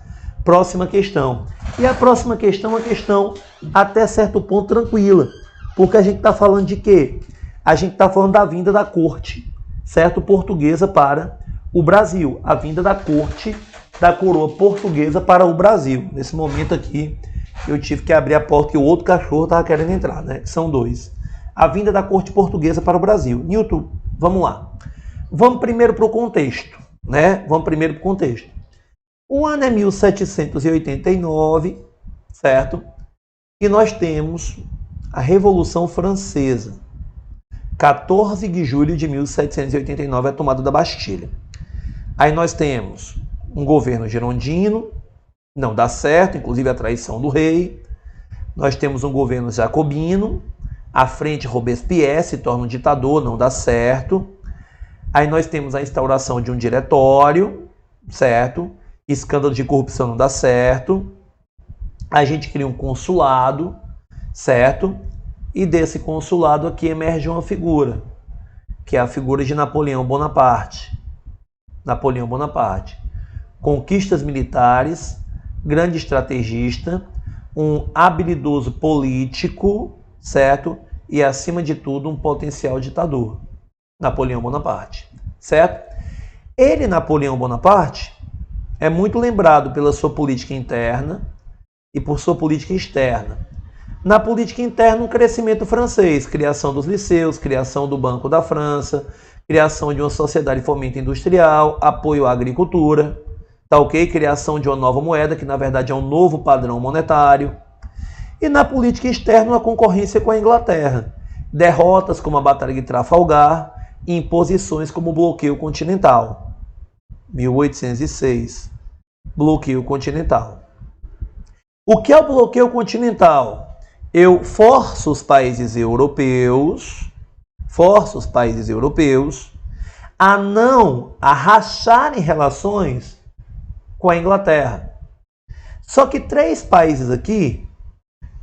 próxima questão. E a próxima questão é uma questão até certo ponto tranquila. Porque a gente está falando de quê? A gente está falando da vinda da corte, certo, portuguesa para o Brasil. A vinda da corte da coroa portuguesa para o Brasil. Nesse momento aqui, eu tive que abrir a porta que o outro cachorro estava querendo entrar, né? São dois. A vinda da corte portuguesa para o Brasil. Newton, vamos lá. Vamos primeiro para o contexto, né? Vamos primeiro para o contexto. O ano é 1789, certo? E nós temos a Revolução Francesa. 14 de julho de 1789 é a tomada da Bastilha. Aí nós temos um governo girondino, não dá certo, inclusive a traição do rei. Nós temos um governo jacobino, à frente Robespierre se torna um ditador, não dá certo. Aí nós temos a instauração de um diretório, certo? Escândalo de corrupção não dá certo. A gente cria um consulado, certo? E desse consulado aqui emerge uma figura, que é a figura de Napoleão Bonaparte. Napoleão Bonaparte. Conquistas militares, grande estrategista, um habilidoso político, certo? E, acima de tudo, um potencial ditador. Napoleão Bonaparte, certo? Ele, Napoleão Bonaparte, é muito lembrado pela sua política interna e por sua política externa. Na política interna, um crescimento francês, criação dos liceus, criação do Banco da França, criação de uma sociedade de fomento industrial, apoio à agricultura, tá ok? Criação de uma nova moeda, que na verdade é um novo padrão monetário. E na política externa, uma concorrência com a Inglaterra. Derrotas como a Batalha de Trafalgar e imposições como o bloqueio continental. 1806. Bloqueio continental. O que é o bloqueio continental? Eu forço os países europeus a racharem relações com a Inglaterra. Só que 3 países aqui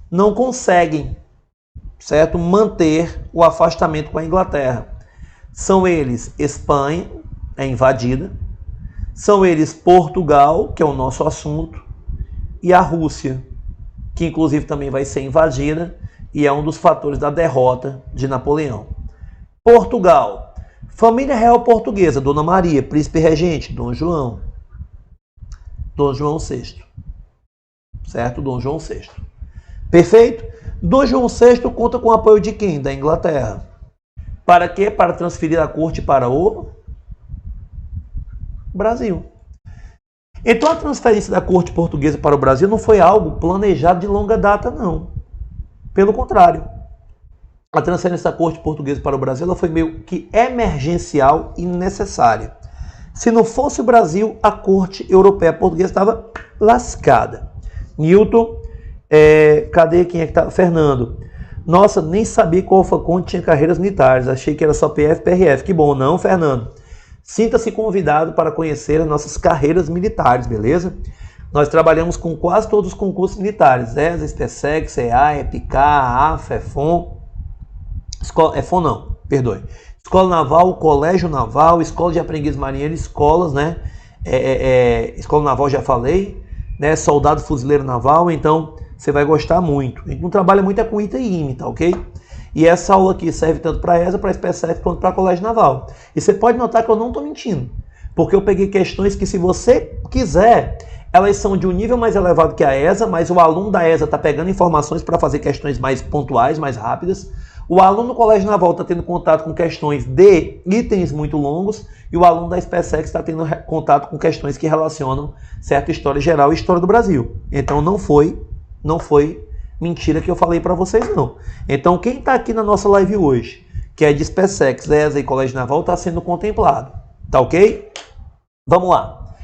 não conseguem, certo, manter o afastamento com a Inglaterra. São eles Espanha, é invadida, são eles Portugal, que é o nosso assunto, e a Rússia, que inclusive também vai ser invadida e é um dos fatores da derrota de Napoleão. Portugal, família real portuguesa, Dona Maria, príncipe regente, Dom João VI, certo? Dom João VI. Perfeito? Dom João VI conta com o apoio de quem? Da Inglaterra. Para quê? Para transferir a corte para o Brasil. Então a transferência da corte portuguesa para o Brasil não foi algo planejado de longa data, não. Pelo contrário. A transferência da corte portuguesa para o Brasil ela foi meio que emergencial e necessária. Se não fosse o Brasil, a corte europeia portuguesa estava lascada. Newton, cadê quem é que tá? Fernando. Nossa, nem sabia que o Alfa Conde tinha carreiras militares. Achei que era só PF, PRF. Que bom, não, Fernando? Sinta-se convidado para conhecer as nossas carreiras militares, beleza? Nós trabalhamos com quase todos os concursos militares. ESA, SPSEG, CEA, EPICA, AFA, EFON. EFON não, perdoe. Escola Naval, Colégio Naval, Escola de Aprendiz Marinheiro, escolas, né? Escola Naval já falei, né? Soldado Fuzileiro Naval, então você vai gostar muito. A gente não trabalha muito com ITA e IME, tá ok? E essa aula aqui serve tanto para ESA, para SPSF, quanto para Colégio Naval. E você pode notar que eu não estou mentindo, porque eu peguei questões que, se você quiser, elas são de um nível mais elevado que a ESA, mas o aluno da ESA está pegando informações para fazer questões mais pontuais, mais rápidas. O aluno do Colégio Naval está tendo contato com questões de itens muito longos e o aluno da SpaceX está tendo contato com questões que relacionam certa história geral e história do Brasil. Então não foi mentira que eu falei para vocês, não. Então quem está aqui na nossa live hoje, que é de SpaceX, ESA e Colégio Naval, está sendo contemplado. Tá ok? Vamos lá.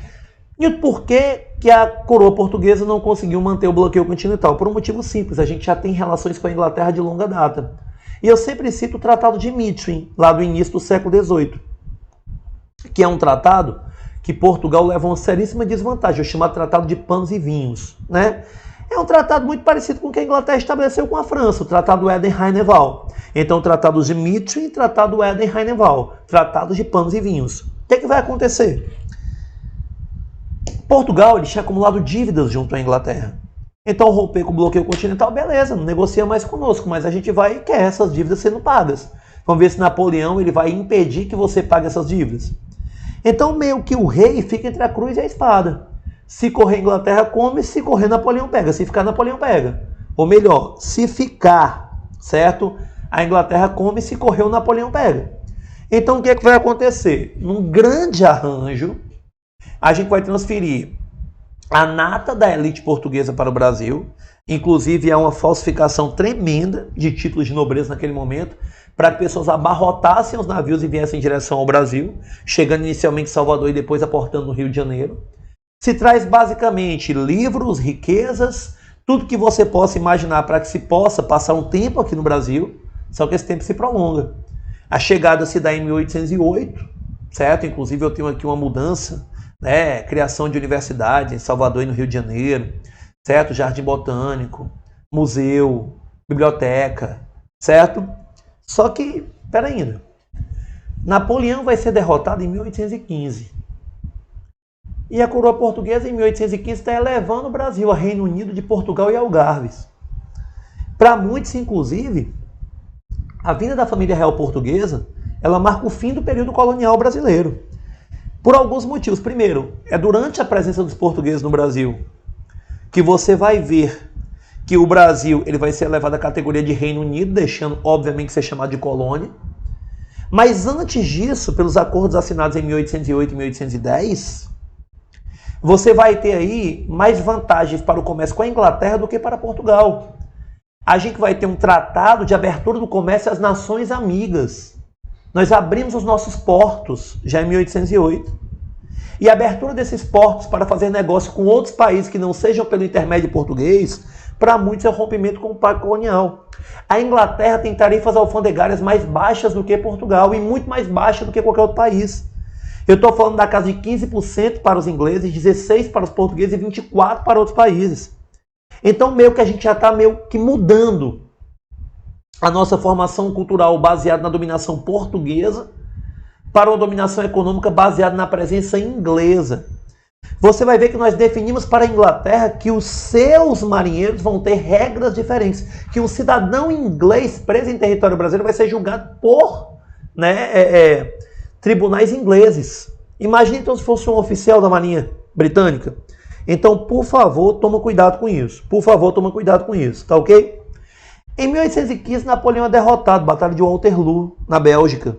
E por que a coroa portuguesa não conseguiu manter o bloqueio continental? Por um motivo simples, a gente já tem relações com a Inglaterra de longa data. E eu sempre cito o Tratado de Methuen, lá do início do século XVIII, que é um tratado que Portugal leva uma seríssima desvantagem, o chamado Tratado de Panos e Vinhos, né? É um tratado muito parecido com o que a Inglaterra estabeleceu com a França, o Tratado Eden-Rheineval. Então, Tratado de Methuen e Tratado Eden-Rheineval, Tratado de Panos e Vinhos. O que vai acontecer? Portugal ele tinha acumulado dívidas junto à Inglaterra. Então, romper com o bloqueio continental, beleza, não negocia mais conosco, mas a gente vai quer essas dívidas sendo pagas. Vamos ver se Napoleão ele vai impedir que você pague essas dívidas. Então, meio que o rei fica entre a cruz e a espada. Se correr Inglaterra, come, se correr Napoleão pega, se ficar Napoleão pega. Ou melhor, se ficar, certo? A Inglaterra come, se correr o Napoleão pega. Então, o que vai acontecer? Num grande arranjo, a gente vai transferir a nata da elite portuguesa para o Brasil, inclusive é uma falsificação tremenda de títulos de nobreza naquele momento, para que pessoas abarrotassem os navios e viessem em direção ao Brasil, chegando inicialmente em Salvador e depois aportando no Rio de Janeiro. Se traz basicamente livros, riquezas, tudo que você possa imaginar para que se possa passar um tempo aqui no Brasil, só que esse tempo se prolonga. A chegada se dá em 1808, certo? Inclusive eu tenho aqui uma mudança, né? Criação de universidades em Salvador e no Rio de Janeiro, certo? Jardim Botânico, museu, biblioteca, certo? Só que, pera ainda, Napoleão vai ser derrotado em 1815. E a coroa portuguesa em 1815 está elevando o Brasil a Reino Unido de Portugal e Algarves. Para muitos, inclusive, a vinda da família real portuguesa, ela marca o fim do período colonial brasileiro. Por alguns motivos. Primeiro, é durante a presença dos portugueses no Brasil que você vai ver que o Brasil ele vai ser elevado à categoria de Reino Unido, deixando, obviamente, de ser chamado de colônia. Mas antes disso, pelos acordos assinados em 1808 e 1810, você vai ter aí mais vantagens para o comércio com a Inglaterra do que para Portugal. A gente vai ter um tratado de abertura do comércio às nações amigas. Nós abrimos os nossos portos já em 1808. E a abertura desses portos para fazer negócio com outros países que não sejam pelo intermédio português, para muitos é o rompimento com o pacto colonial. A Inglaterra tem tarifas alfandegárias mais baixas do que Portugal e muito mais baixas do que qualquer outro país. Eu estou falando da casa de 15% para os ingleses, 16% para os portugueses e 24% para outros países. Então, meio que a gente já está meio que mudando a nossa formação cultural baseada na dominação portuguesa para uma dominação econômica baseada na presença inglesa. Você vai ver que nós definimos para a Inglaterra que os seus marinheiros vão ter regras diferentes, que um cidadão inglês preso em território brasileiro vai ser julgado por tribunais ingleses. Imagine então se fosse um oficial da Marinha Britânica. Então, por favor, toma cuidado com isso. Por favor, toma cuidado com isso, tá ok? Em 1815, Napoleão é derrotado, Batalha de Waterloo, na Bélgica,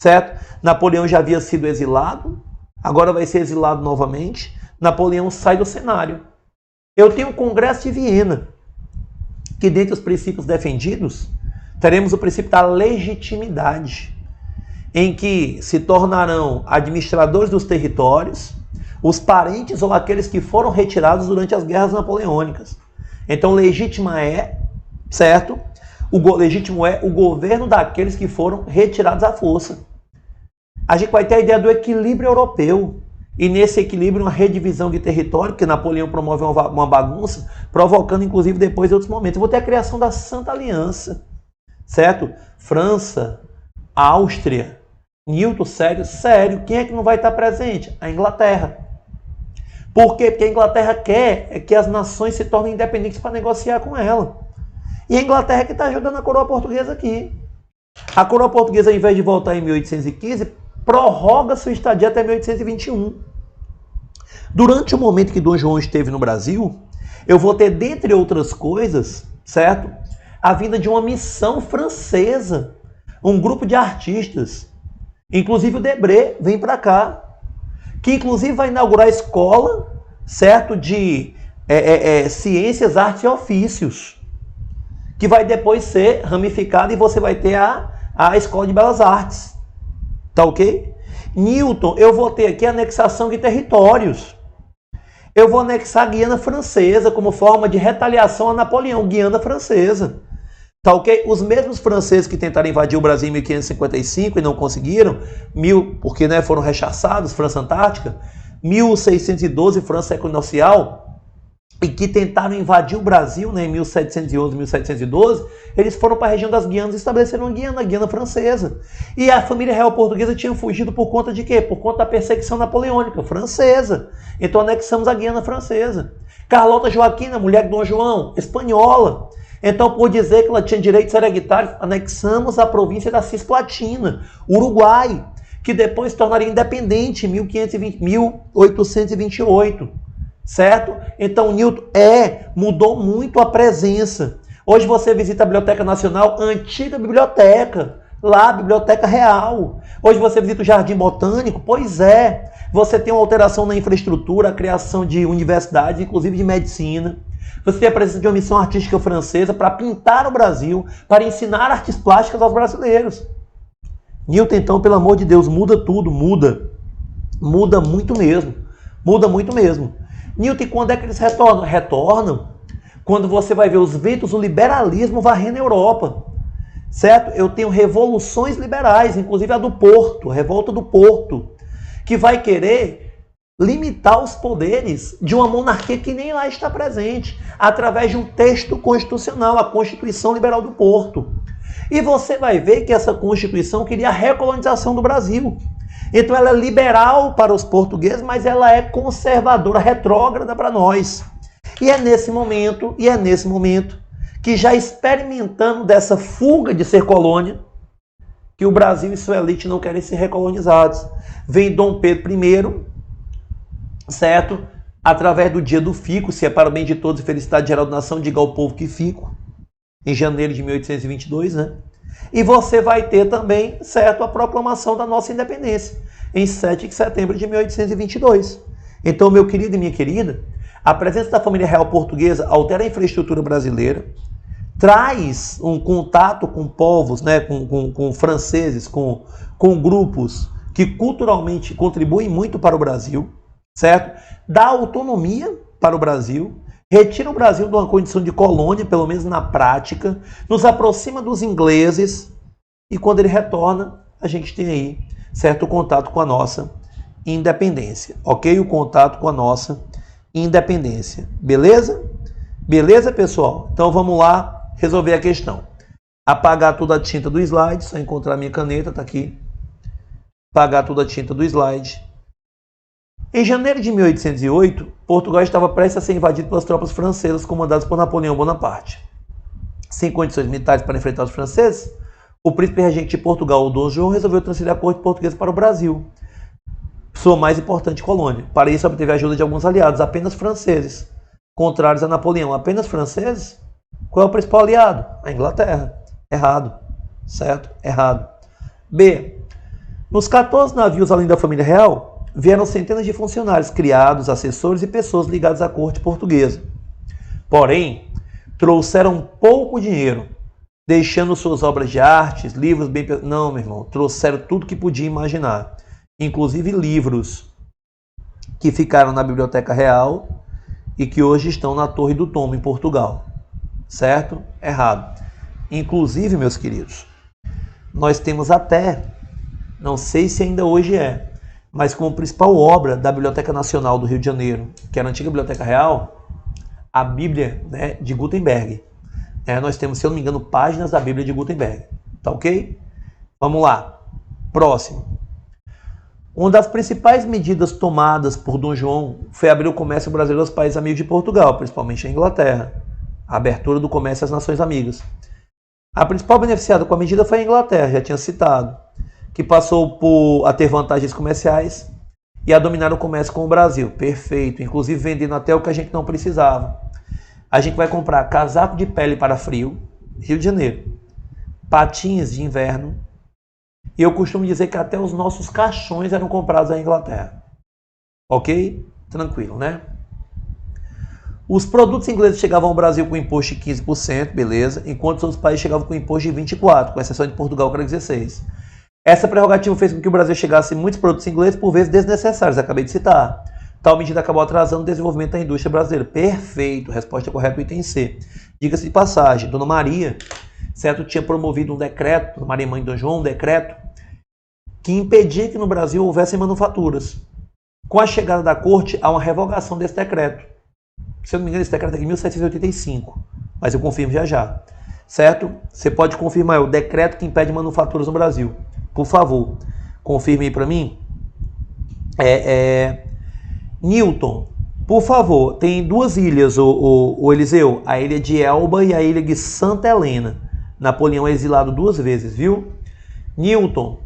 certo? Napoleão já havia sido exilado, agora vai ser exilado novamente. Napoleão sai do cenário. Eu tenho o Congresso de Viena, que dentre os princípios defendidos, teremos o princípio da legitimidade, em que se tornarão administradores dos territórios os parentes ou aqueles que foram retirados durante as guerras napoleônicas. Então, legítima é, certo? Legítimo é o governo daqueles que foram retirados à força. A gente vai ter a ideia do equilíbrio europeu. E nesse equilíbrio, uma redivisão de território, que Napoleão promove uma bagunça, provocando, inclusive, depois outros momentos. Eu vou ter a criação da Santa Aliança, certo? França, Áustria, Newton, sério, quem é que não vai estar presente? A Inglaterra. Por quê? Porque a Inglaterra quer que as nações se tornem independentes para negociar com ela. E a Inglaterra é que está ajudando a coroa portuguesa aqui. A coroa portuguesa, ao invés de voltar em 1815, prorroga sua estadia até 1821. Durante o momento que Dom João esteve no Brasil, eu vou ter, dentre outras coisas, certo? a vinda de uma missão francesa, um grupo de artistas, inclusive o Debré vem para cá, que inclusive vai inaugurar a escola, certo, de ciências, artes e ofícios, que vai depois ser ramificada e você vai ter a Escola de Belas Artes. Tá ok? Newton, eu vou ter aqui a anexação de territórios. Eu vou anexar a Guiana Francesa como forma de retaliação a Napoleão, Guiana Francesa. Tá ok? Os mesmos franceses que tentaram invadir o Brasil em 1555 e não conseguiram, porque né, foram rechaçados, França Antártica, 1612, França Equinocial, e que tentaram invadir o Brasil, né, em 1711, 1712, eles foram para a região das Guianas e estabeleceram a Guiana Francesa. E a família real portuguesa tinha fugido por conta de quê? Por conta da perseguição napoleônica francesa. Então anexamos a Guiana Francesa. Carlota Joaquina, mulher de Dom João, espanhola. Então, por dizer que ela tinha direitos hereditários, anexamos a província da Cisplatina, Uruguai, que depois se tornaria independente em 1828. Certo? Então, Newton mudou muito a presença. Hoje você visita a Biblioteca Nacional, antiga biblioteca, lá a Biblioteca Real. Hoje você visita o Jardim Botânico, pois é. Você tem uma alteração na infraestrutura, a criação de universidades, inclusive de medicina. Você tem a presença de uma missão artística francesa para pintar o Brasil, para ensinar artes plásticas aos brasileiros. Newton, então, pelo amor de Deus, muda tudo, muda. Muda muito mesmo. Muda muito mesmo. Newton, quando é que eles retornam? Retornam quando você vai ver os ventos do liberalismo varrendo a Europa. Certo? Eu tenho revoluções liberais, inclusive a do Porto, a revolta do Porto, que vai querer limitar os poderes de uma monarquia que nem lá está presente, através de um texto constitucional, a Constituição Liberal do Porto. E você vai ver que essa Constituição queria a recolonização do Brasil. Então ela é liberal para os portugueses, mas ela é conservadora, retrógrada para nós. E é nesse momento que já experimentando dessa fuga de ser colônia, que o Brasil e sua elite não querem ser recolonizados. Vem Dom Pedro I, certo? Através do dia do fico, se é para o bem de todos e felicidade geral da nação, diga ao povo que fico, em janeiro de 1822, né? E você vai ter também, certo, a proclamação da nossa independência, em 7 de setembro de 1822. Então, meu querido e minha querida, a presença da família real portuguesa altera a infraestrutura brasileira, traz um contato com povos, né, com franceses, com grupos que culturalmente contribuem muito para o Brasil, certo? Dá autonomia para o Brasil, retira o Brasil de uma condição de colônia, pelo menos na prática, nos aproxima dos ingleses e quando ele retorna, a gente tem aí, certo, o contato com a nossa independência, ok? O contato com a nossa independência, beleza? Beleza, pessoal? Então vamos lá resolver a questão. Apagar toda a tinta do slide, só encontrar minha caneta, tá aqui. Apagar toda a tinta do slide. Em janeiro de 1808, Portugal estava prestes a ser invadido pelas tropas francesas comandadas por Napoleão Bonaparte. Sem condições militares para enfrentar os franceses, o príncipe regente de Portugal, o Dom João, resolveu transferir a corte portuguesa para o Brasil, sua mais importante colônia. Para isso, obteve a ajuda de alguns aliados, apenas franceses, contrários a Napoleão. Apenas franceses? Qual é o principal aliado? A Inglaterra. Errado. Certo? Errado. B. Nos 14 navios além da família real, vieram centenas de funcionários, criados, assessores e pessoas ligadas à corte portuguesa. Porém, trouxeram pouco dinheiro, deixando suas obras de artes, livros bem... Não, meu irmão, trouxeram tudo que podia imaginar, inclusive livros que ficaram na Biblioteca Real e que hoje estão na Torre do Tombo, em Portugal. Certo? Errado. Inclusive, meus queridos, nós temos até, não sei se ainda hoje é, mas como principal obra da Biblioteca Nacional do Rio de Janeiro, que era a antiga Biblioteca Real, a Bíblia, né, de Gutenberg. Nós temos, se eu não me engano, páginas da Bíblia de Gutenberg. Tá ok? Vamos lá. Próximo. Uma das principais medidas tomadas por Dom João foi abrir o comércio brasileiro aos países amigos de Portugal, principalmente a Inglaterra. A abertura do comércio às nações amigas. A principal beneficiada com a medida foi a Inglaterra, já tinha citado, que passou a ter vantagens comerciais e a dominar o comércio com o Brasil. Perfeito, inclusive vendendo até o que a gente não precisava. A gente vai comprar casaco de pele para frio, Rio de Janeiro. Patins de inverno. E eu costumo dizer que até os nossos caixões eram comprados na Inglaterra. Ok? Tranquilo, né? Os produtos ingleses chegavam ao Brasil com imposto de 15%, beleza, enquanto os outros países chegavam com imposto de 24%, com exceção de Portugal, que era 16%. Essa prerrogativa fez com que o Brasil chegasse a muitos produtos ingleses, por vezes desnecessários, acabei de citar. Tal medida acabou atrasando o desenvolvimento da indústria brasileira. Perfeito, resposta correta, item C. Diga-se de passagem, Dona Maria, certo, tinha promovido um decreto, Dona Maria, mãe de Dom João, um decreto que impedia que no Brasil houvessem manufaturas. Com a chegada da corte, há uma revogação desse decreto. Se eu não me engano, esse decreto é de 1785, mas eu confirmo já já. Certo? Você pode confirmar o decreto que impede manufaturas no Brasil. Por favor, confirme aí para mim. Newton, por favor, tem duas ilhas, o Eliseu, a ilha de Elba e a ilha de Santa Helena. Napoleão é exilado 2 vezes, viu? Newton,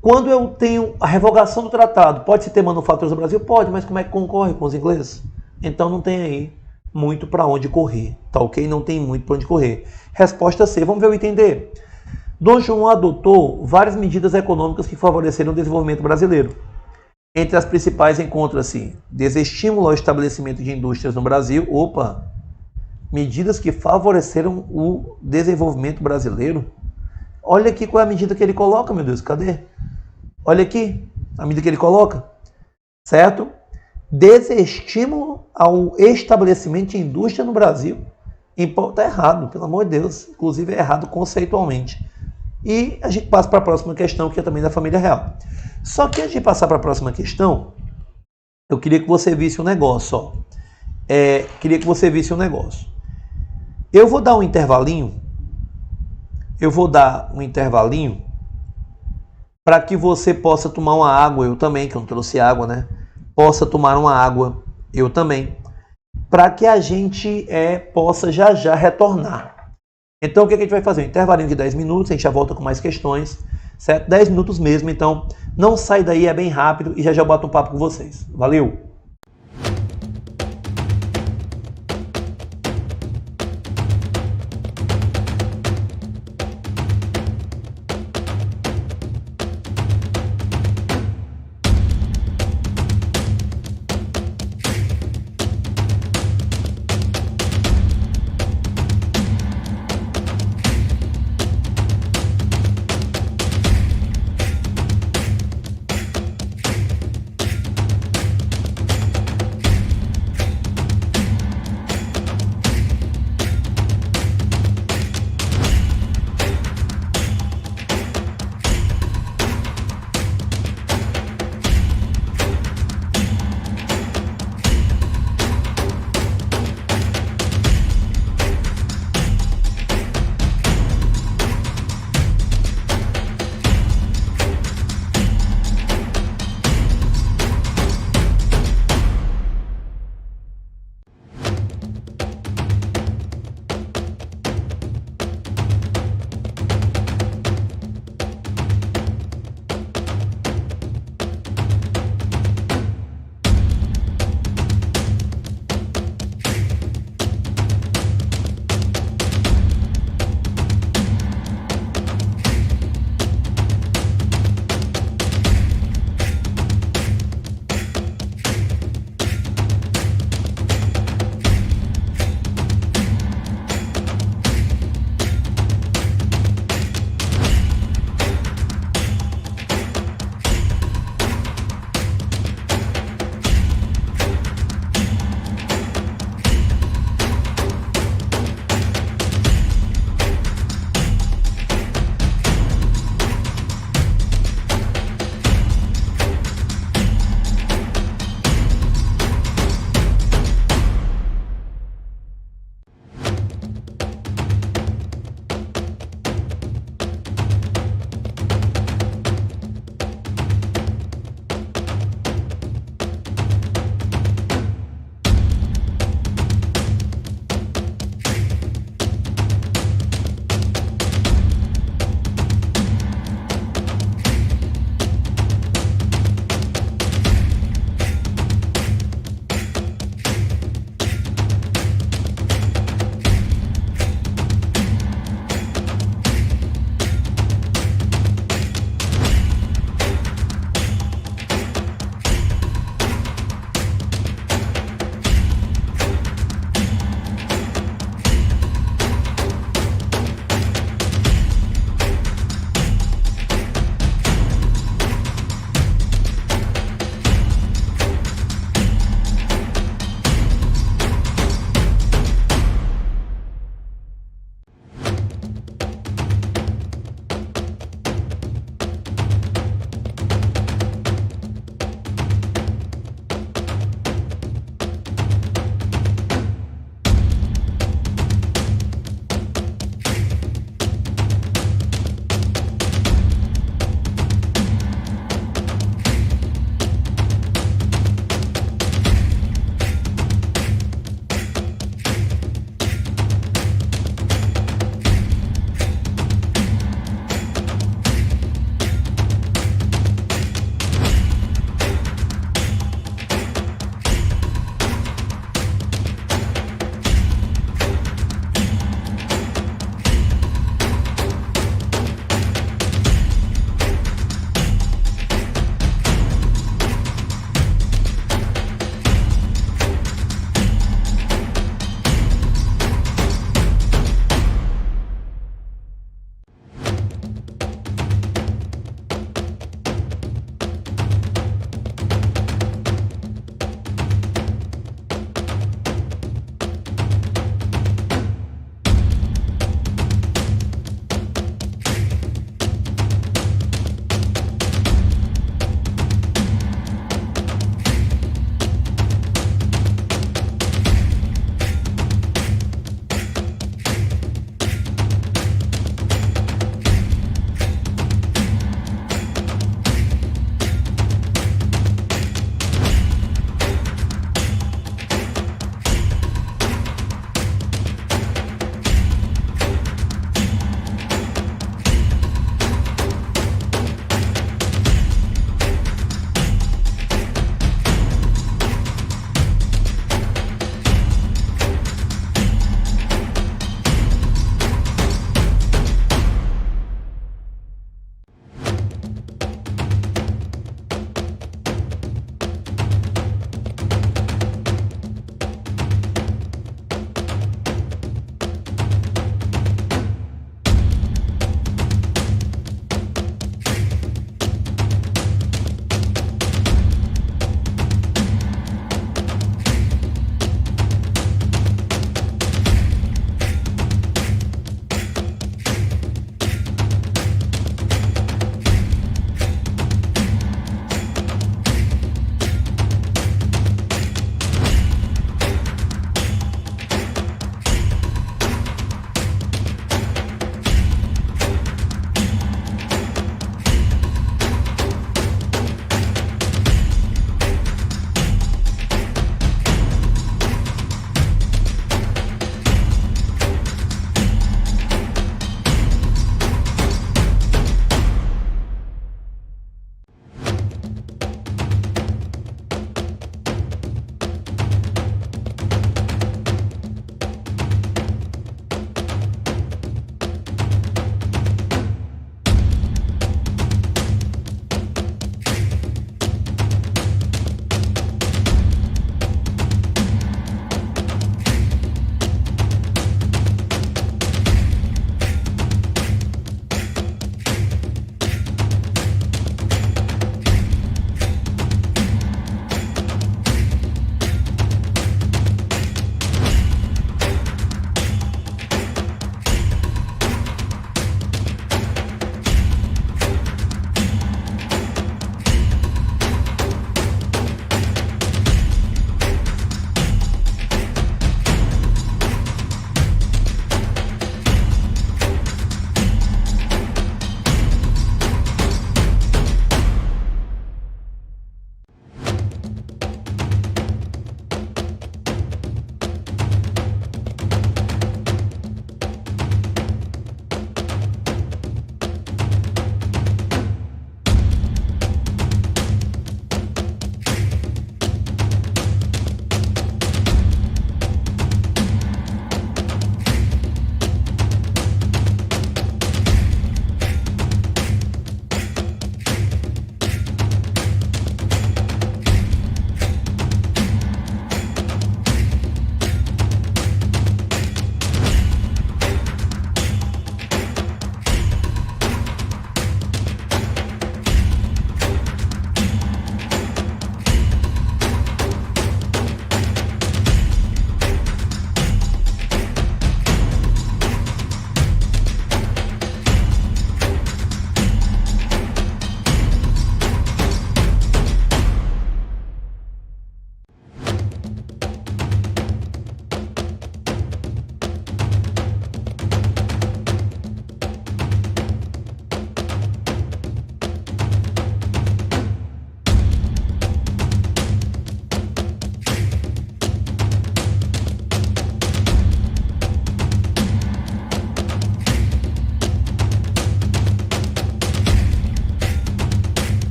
quando eu tenho a revogação do tratado, pode-se ter manufaturas no Brasil? Pode, mas como é que concorre com os ingleses? Então não tem aí muito para onde correr, tá ok? Não tem muito para onde correr. Resposta C, vamos ver o item D. Dom João adotou várias medidas econômicas que favoreceram o desenvolvimento brasileiro. Entre as principais encontra-se desestímulo ao estabelecimento de indústrias no Brasil. Opa! Medidas que favoreceram o desenvolvimento brasileiro. Olha aqui qual é a medida que ele coloca, meu Deus, cadê? Olha aqui a medida que ele coloca, certo? Desestímulo ao estabelecimento de indústria no Brasil. Está errado, pelo amor de Deus. Inclusive é errado conceitualmente. E a gente passa para a próxima questão, que é também da família real. Só que antes de passar para a próxima questão, eu queria que você visse um negócio. Ó. Queria que você visse um negócio. Eu vou dar um intervalinho. Para que você possa tomar uma água, eu também, que eu não trouxe água, né? Possa tomar uma água, eu também. Para que a gente possa já retornar. Então, o que a gente vai fazer? Um intervalinho de 10 minutos, a gente já volta com mais questões, certo? 10 minutos mesmo, então não sai daí, é bem rápido e já bato um papo com vocês. Valeu!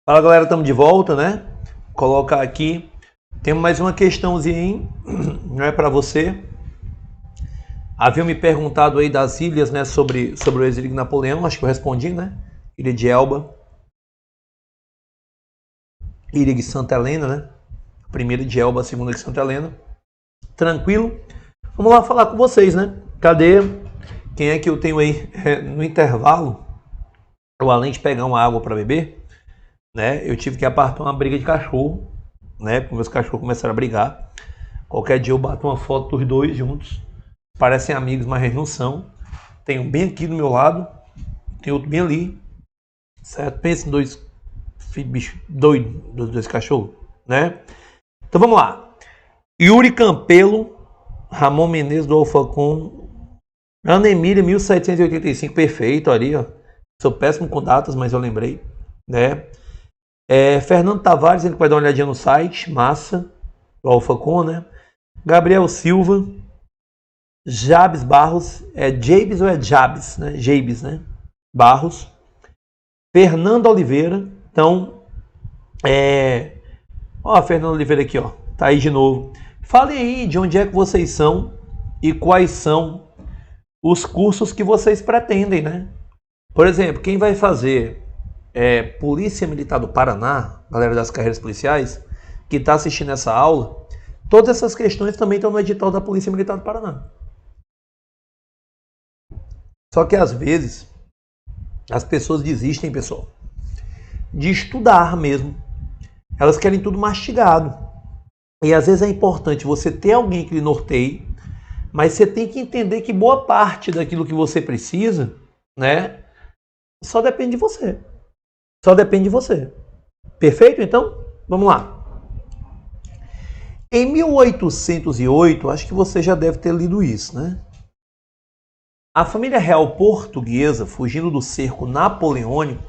Fala galera, estamos de volta, né? Colocar aqui. Temos mais uma questãozinha, hein? Não é para você. Haviam me perguntado aí das ilhas, né? Sobre o exílio de Napoleão. Acho que eu respondi, né? Ilha de Elba. Ilha de Santa Helena, né? A primeira de Elba, a segunda de Santa Helena. Tranquilo? Vamos lá falar com vocês, né? Cadê? Quem é que eu tenho aí no intervalo? Eu, além de pegar uma água para beber, né? Eu tive que apartar uma briga de cachorro, né? Porque meus cachorros começaram a brigar. Qualquer dia eu bato uma foto dos dois juntos. Parecem amigos, mas eles não são. Tem um bem aqui do meu lado, tem outro bem ali. Certo? Pensa em dois bichos doidos, dos dois cachorros, né? Então vamos lá. Yuri Campelo, Ramon Menezes do Alfacom, Ana Emília, 1785, perfeito ali, ó. Sou péssimo com datas, mas eu lembrei, né? Fernando Tavares, ele vai dar uma olhadinha no site, massa, do Alfacom, né? Gabriel Silva, Jabes Barros, Jabes ou Jabes, né? Jabes, né? Barros. Fernando Oliveira, então, ó, Fernando Oliveira aqui, ó, tá aí de novo. Falem aí de onde é que vocês são e quais são os cursos que vocês pretendem, né? Por exemplo, quem vai fazer Polícia Militar do Paraná, galera das carreiras policiais, que está assistindo essa aula, todas essas questões também estão no edital da Polícia Militar do Paraná. Só que às vezes as pessoas desistem, pessoal, de estudar mesmo. Elas querem tudo mastigado. E às vezes é importante você ter alguém que lhe norteie, mas você tem que entender que boa parte daquilo que você precisa, né, só depende de você. Só depende de você. Perfeito? Então, vamos lá. Em 1808, acho que você já deve ter lido isso, né? A família real portuguesa, fugindo do cerco napoleônico,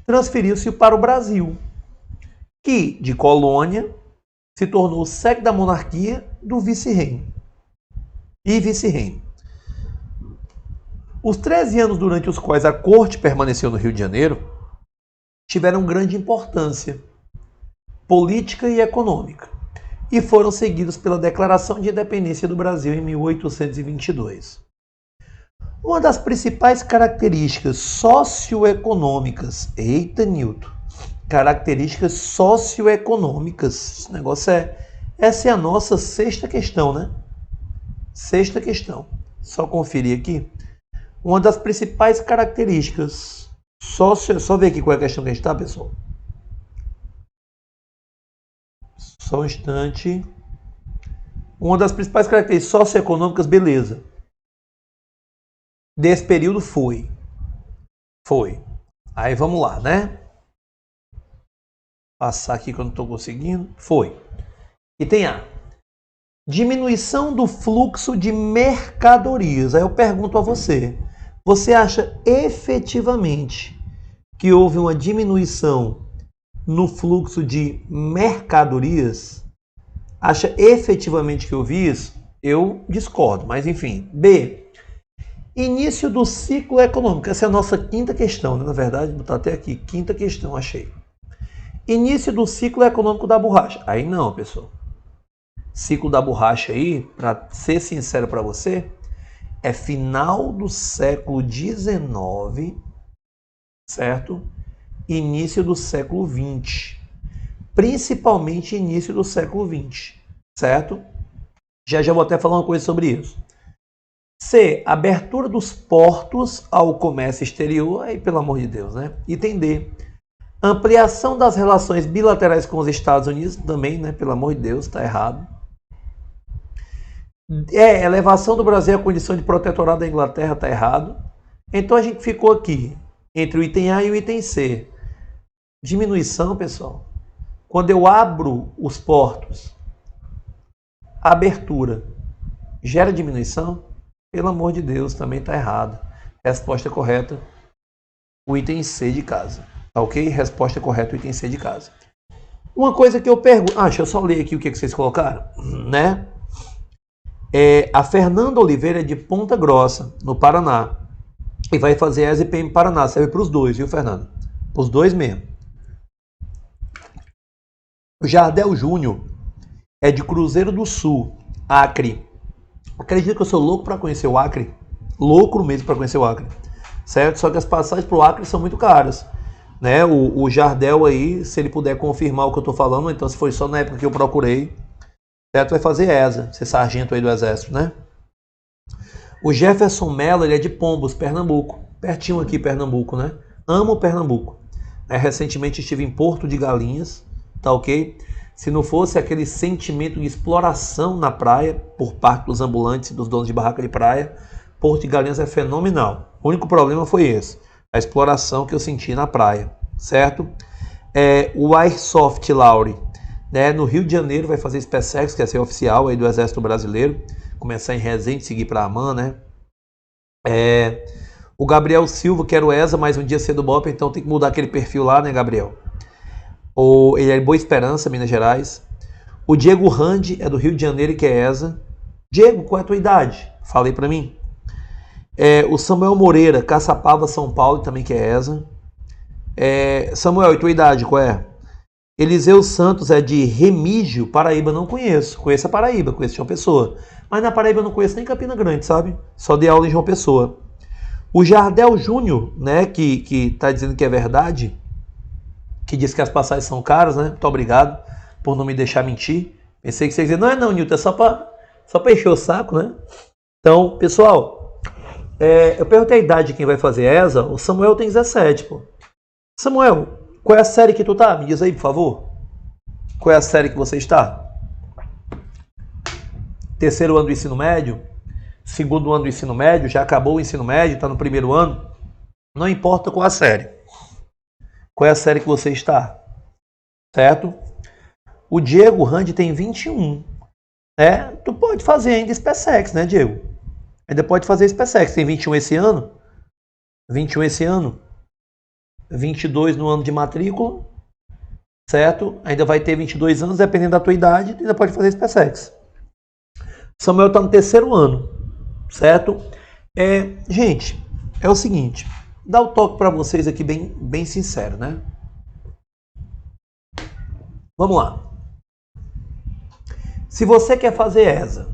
transferiu-se para o Brasil, que, de colônia, se tornou sede da monarquia do vice-reino. E vice-reino. Os 13 anos durante os quais a corte permaneceu no Rio de Janeiro tiveram grande importância política e econômica e foram seguidos pela Declaração de Independência do Brasil em 1822. Uma das principais características socioeconômicas, eita Newton, características socioeconômicas, esse negócio essa é a nossa sexta questão, né? Sexta questão, só conferir aqui. Uma das principais características só ver aqui qual é a questão que a gente está, pessoal. Só um instante. Uma das principais características socioeconômicas, beleza. Desse período foi. Aí vamos lá, né? Passar aqui que eu não estou conseguindo. Foi. E tem a diminuição do fluxo de mercadorias. Aí eu pergunto a você. Você acha efetivamente que houve uma diminuição no fluxo de mercadorias? Acha efetivamente que houve isso? Eu discordo, mas enfim. B. Início do ciclo econômico. Essa é a nossa quinta questão, né? Na verdade, vou botar até aqui. Quinta questão, achei. Início do ciclo econômico da borracha. Aí não, pessoal. Ciclo da borracha aí, para ser sincero para você, é final do século XIX, certo? Início do século XX. Principalmente início do século XX, certo? Já vou até falar uma coisa sobre isso. C. Abertura dos portos ao comércio exterior. Aí, pelo amor de Deus, né? Item D. Ampliação das relações bilaterais com os Estados Unidos. Também, né? Pelo amor de Deus, está errado. Elevação do Brasil à condição de protetorado da Inglaterra, está errado. Então a gente ficou aqui entre o item A e o item C. Diminuição, pessoal. Quando eu abro os portos, abertura gera diminuição? Pelo amor de Deus, também está errado. Resposta correta, o item C de casa. Tá ok? Resposta correta, o item C de casa. Uma coisa que eu pergunto... deixa eu só ler aqui o que vocês colocaram, né? A Fernanda Oliveira é de Ponta Grossa, no Paraná. E vai fazer a ESPM Paraná. Serve para os dois, viu, Fernanda? Para os dois mesmo. O Jardel Júnior é de Cruzeiro do Sul, Acre. Acredito que eu sou louco para conhecer o Acre. Louco mesmo para conhecer o Acre. Certo? Só que as passagens para o Acre são muito caras. Né? O Jardel aí, se ele puder confirmar o que eu estou falando, então se foi só na época que eu procurei, certo? Vai fazer ESA, ser sargento aí do Exército, né? O Jefferson Mello, ele é de Pombos, Pernambuco. Pertinho aqui, Pernambuco, né? Amo Pernambuco. Recentemente estive em Porto de Galinhas, tá ok? Se não fosse aquele sentimento de exploração na praia, por parte dos ambulantes e dos donos de barraca de praia, Porto de Galinhas é fenomenal. O único problema foi esse, a exploração que eu senti na praia, certo? O Airsoft Laure, né? No Rio de Janeiro vai fazer SpaceX, que é ser oficial aí do Exército Brasileiro, começar em Resende, seguir para Amman, né? O Gabriel Silva, que era o ESA, mas um dia cedo BOP, então tem que mudar aquele perfil lá, né, Gabriel? Ele é de Boa Esperança, Minas Gerais. O Diego Randi é do Rio de Janeiro, que é ESA. Diego, qual é a tua idade? Falei para mim. O Samuel Moreira, Caçapava, São Paulo, também que é ESA. Samuel, e tua idade, qual é? Eliseu Santos é de Remígio, Paraíba, não conheço. Conheço a Paraíba, conheço João Pessoa. Mas na Paraíba eu não conheço nem Campina Grande, sabe? Só dei aula em João Pessoa. O Jardel Júnior, né, que tá dizendo que é verdade, que diz que as passagens são caras, né? Muito obrigado por não me deixar mentir. Pensei que você ia dizer, não, Nilton, é só para encher o saco, né? Então, pessoal, eu perguntei a idade de quem vai fazer ESA. O Samuel tem 17, pô. Samuel, qual é a série que tu tá? Me diz aí, por favor. Qual é a série que você está? Terceiro ano do ensino médio? Segundo ano do ensino médio? Já acabou o ensino médio? Está no primeiro ano? Não importa qual a série. Qual é a série que você está? Certo? O Diego Randi tem 21. Tu pode fazer ainda SpaceX, né, Diego? Ainda pode fazer SpaceX. Tem 21 esse ano? 21 esse ano? 22 no ano de matrícula, certo? Ainda vai ter 22 anos, dependendo da tua idade, ainda pode fazer SpaceX. Samuel está no terceiro ano, certo? Gente, é o seguinte, dá o toque para vocês aqui bem sincero, né? Vamos lá. Se você quer fazer ESA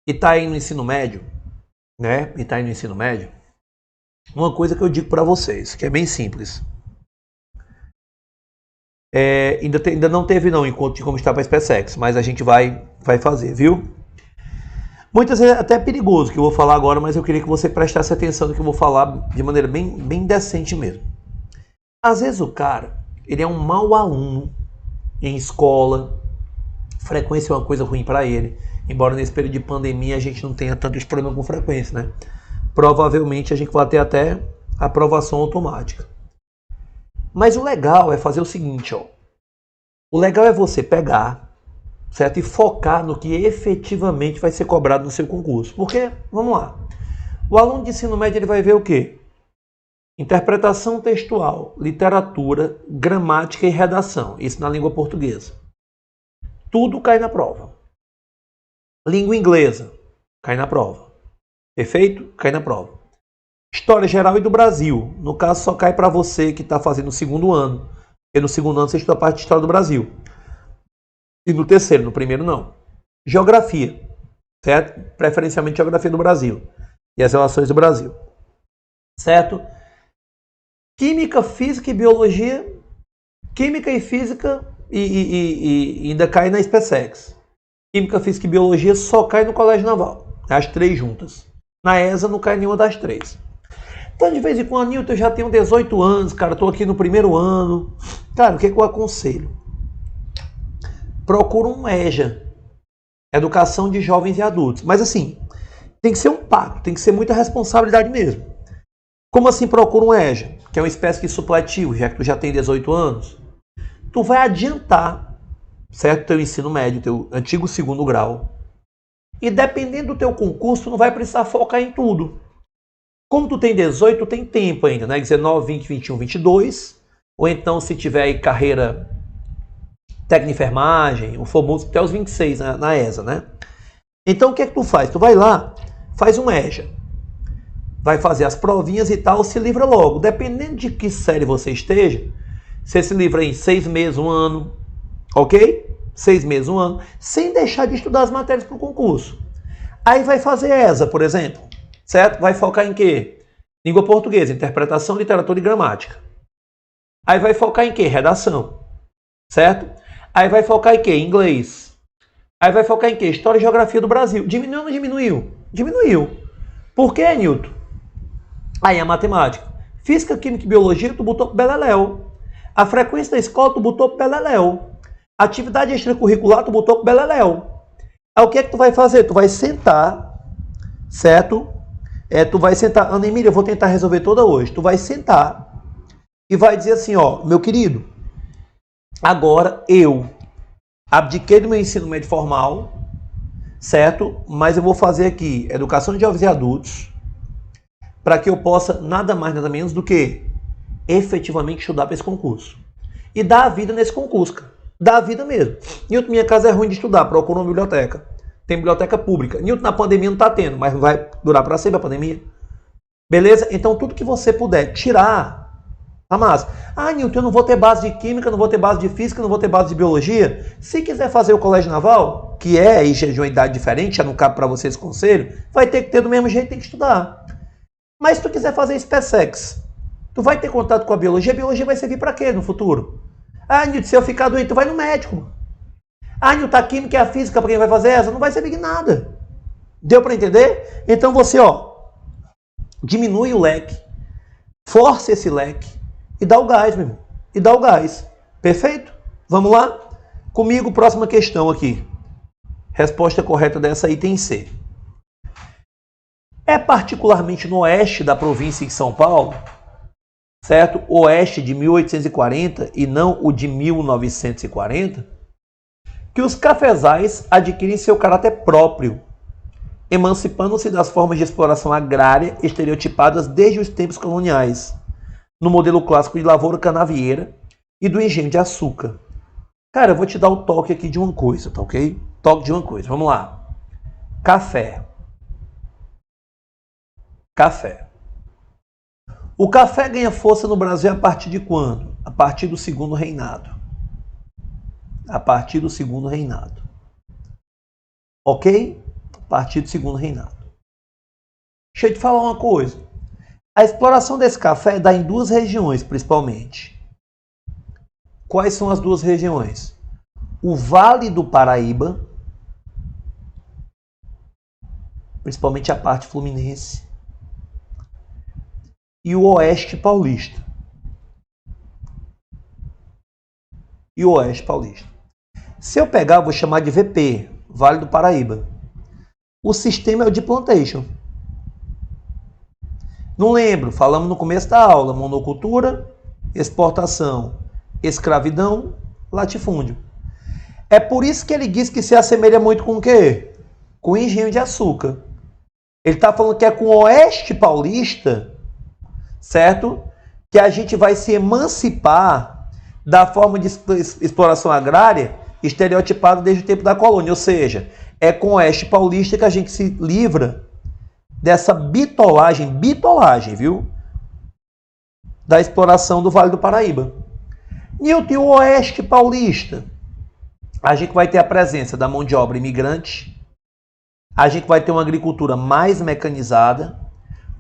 e está aí no ensino médio, né? Uma coisa que eu digo para vocês, que é bem simples. Ainda não teve encontro de como está para SpaceX, mas a gente vai fazer, viu? Muitas vezes é até perigoso o que eu vou falar agora, mas eu queria que você prestasse atenção no que eu vou falar de maneira bem decente mesmo. Às vezes o cara, ele é um mau aluno em escola, frequência é uma coisa ruim para ele, embora nesse período de pandemia a gente não tenha tantos problemas com frequência, né? Provavelmente a gente vai ter até aprovação automática. Mas o legal é fazer o seguinte, ó. O legal é você pegar, certo? E focar no que efetivamente vai ser cobrado no seu concurso. Porque, vamos lá, o aluno de ensino médio ele vai ver o quê? Interpretação textual, literatura, gramática e redação. Isso na língua portuguesa. Tudo cai na prova. Língua inglesa, cai na prova. Perfeito? Cai na prova. História geral e do Brasil. No caso, só cai para você que está fazendo o segundo ano. Porque no segundo ano você estuda a parte de História do Brasil. E no terceiro, no primeiro não. Geografia. Certo? Preferencialmente Geografia do Brasil. E as relações do Brasil. Certo? Química, Física e Biologia. Química e Física e ainda cai na SpaceX. Química, Física e Biologia só cai no Colégio Naval. As três juntas. Na ESA não cai nenhuma das três. Então, de vez em quando, Nilton, eu já tenho 18 anos, cara, estou aqui no primeiro ano. Cara, o que eu aconselho? Procura um EJA, Educação de Jovens e Adultos. Mas assim, tem que ser um pacto, tem que ser muita responsabilidade mesmo. Como assim procura um EJA? Que é uma espécie de supletivo, já que tu já tem 18 anos. Tu vai adiantar, certo? Teu ensino médio, teu antigo segundo grau. E dependendo do teu concurso, tu não vai precisar focar em tudo. Como tu tem 18, tu tem tempo ainda, né? 19, 20, 21, 22. Ou então, se tiver aí carreira técnica de enfermagem, o famoso até os 26 na ESA, né? Então, o que é que tu faz? Tu vai lá, faz um EJA. Vai fazer as provinhas e tal, se livra logo. Dependendo de que série você esteja, você se livra em 6 meses, 1 ano. ok? 6 meses, um ano, sem deixar de estudar as matérias para o concurso. Aí vai fazer ESA, por exemplo, certo? Vai focar em quê? Língua portuguesa, interpretação, literatura e gramática. Aí vai focar em quê? Redação, certo? Aí vai focar em quê? Inglês. Aí vai focar em quê? História e geografia do Brasil. Diminuiu ou não diminuiu? Diminuiu. Por quê, Newton? Aí a matemática. Física, química e biologia, tu botou pro beleléu. A frequência da escola, tu botou pro beleléu. Atividade extracurricular, tu botou pro beleléu. Aí o que é que tu vai fazer? Tu vai sentar, certo? Tu vai sentar. Ana Emília, eu vou tentar resolver toda hoje. Tu vai sentar e vai dizer assim, ó, meu querido, agora eu abdiquei do meu ensino médio formal, certo? Mas eu vou fazer aqui educação de jovens e adultos para que eu possa nada mais, nada menos do que efetivamente estudar para esse concurso. E dar a vida nesse concurso, cara. Dar a vida mesmo. Newton, minha casa é ruim de estudar, procura uma biblioteca. Tem biblioteca pública. Newton, na pandemia não está tendo, mas não vai durar para sempre a pandemia. Beleza? Então, tudo que você puder tirar, tá massa. Ah, Newton, eu não vou ter base de química, não vou ter base de física, não vou ter base de biologia. Se quiser fazer o colégio naval, que é de uma idade diferente, já não cabe para você esse conselho, vai ter que ter do mesmo jeito, tem que estudar. Mas se tu quiser fazer SpaceX, tu vai ter contato com a biologia vai servir para quê no futuro? Ah, Nilton, se eu ficar doente, tu vai no médico. Ah, Nilton, a química e a física, para quem vai fazer essa, não vai servir de nada. Deu para entender? Então você, ó, diminui o leque, força esse leque e dá o gás, meu irmão. E dá o gás. Perfeito? Vamos lá? Comigo, próxima questão aqui. Resposta correta dessa item C. É particularmente no oeste da província de São Paulo, certo? Oeste de 1840 e não o de 1940, que os cafezais adquirem seu caráter próprio, emancipando-se das formas de exploração agrária estereotipadas desde os tempos coloniais, no modelo clássico de lavoura canavieira e do engenho de açúcar. Cara, eu vou te dar o toque aqui de uma coisa, tá ok? Toque de uma coisa, vamos lá. Café. Café. O café ganha força no Brasil a partir de quando? A partir do Segundo Reinado. A partir do Segundo Reinado. Ok? A partir do Segundo Reinado. Deixa eu te falar uma coisa. A exploração desse café dá em duas regiões, principalmente. Quais são as duas regiões? O Vale do Paraíba, principalmente a parte fluminense, e o Oeste Paulista. E o Oeste Paulista. Se eu pegar, eu vou chamar de VP, Vale do Paraíba. O sistema é o de plantation. Não lembro, falamos no começo da aula, monocultura, exportação, escravidão, latifúndio. É por isso que ele diz que se assemelha muito com o quê? Com o engenho de açúcar. Ele está falando que é com o Oeste Paulista, certo? Que a gente vai se emancipar da forma de exploração agrária estereotipada desde o tempo da colônia. Ou seja, é com o Oeste Paulista que a gente se livra dessa bitolagem, viu? Da exploração do Vale do Paraíba. Newton, e o Oeste Paulista? A gente vai ter a presença da mão de obra imigrante, a gente vai ter uma agricultura mais mecanizada,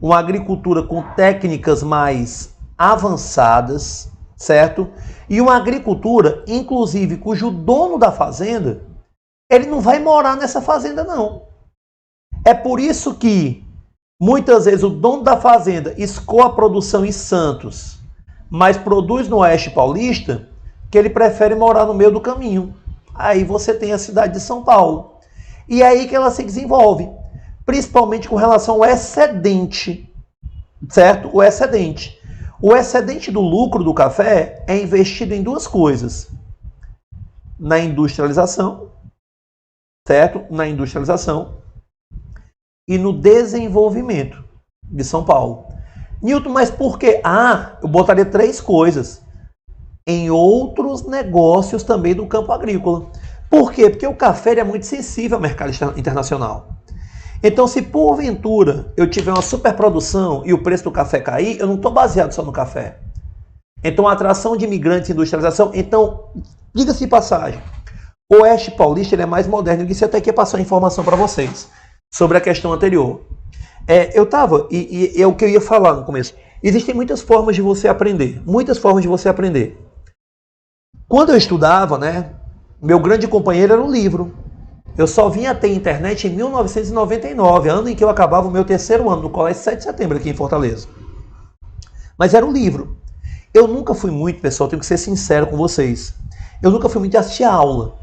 uma agricultura com técnicas mais avançadas, certo? E uma agricultura, inclusive, cujo dono da fazenda, ele não vai morar nessa fazenda, não. É por isso que, muitas vezes, o dono da fazenda escoa a produção em Santos, mas produz no Oeste Paulista, que ele prefere morar no meio do caminho. Aí você tem a cidade de São Paulo. E é aí que ela se desenvolve. Principalmente com relação ao excedente, certo? O excedente. O excedente do lucro do café é investido em duas coisas. Na industrialização, certo? Na industrialização e no desenvolvimento de São Paulo. Newton, mas por quê? Ah, eu botaria três coisas. Em outros negócios também do campo agrícola. Por quê? Porque o café é muito sensível ao mercado internacional. Então, se porventura eu tiver uma superprodução e o preço do café cair, eu não estou baseado só no café. Então, atração de imigrantes e industrialização. Então, diga-se de passagem, o Oeste Paulista ele é mais moderno. Eu disse até que ia passar informação para vocês sobre a questão anterior. Eu estava, e é o que eu ia falar no começo. Existem muitas formas de você aprender. Muitas formas de você aprender. Quando eu estudava, né, meu grande companheiro era o livro. Eu só vim a ter internet em 1999, ano em que eu acabava o meu terceiro ano, no Colégio 7 de Setembro, aqui em Fortaleza. Mas era o livro. Eu nunca fui muito, pessoal, tenho que ser sincero com vocês. Eu nunca fui muito de assistir aula.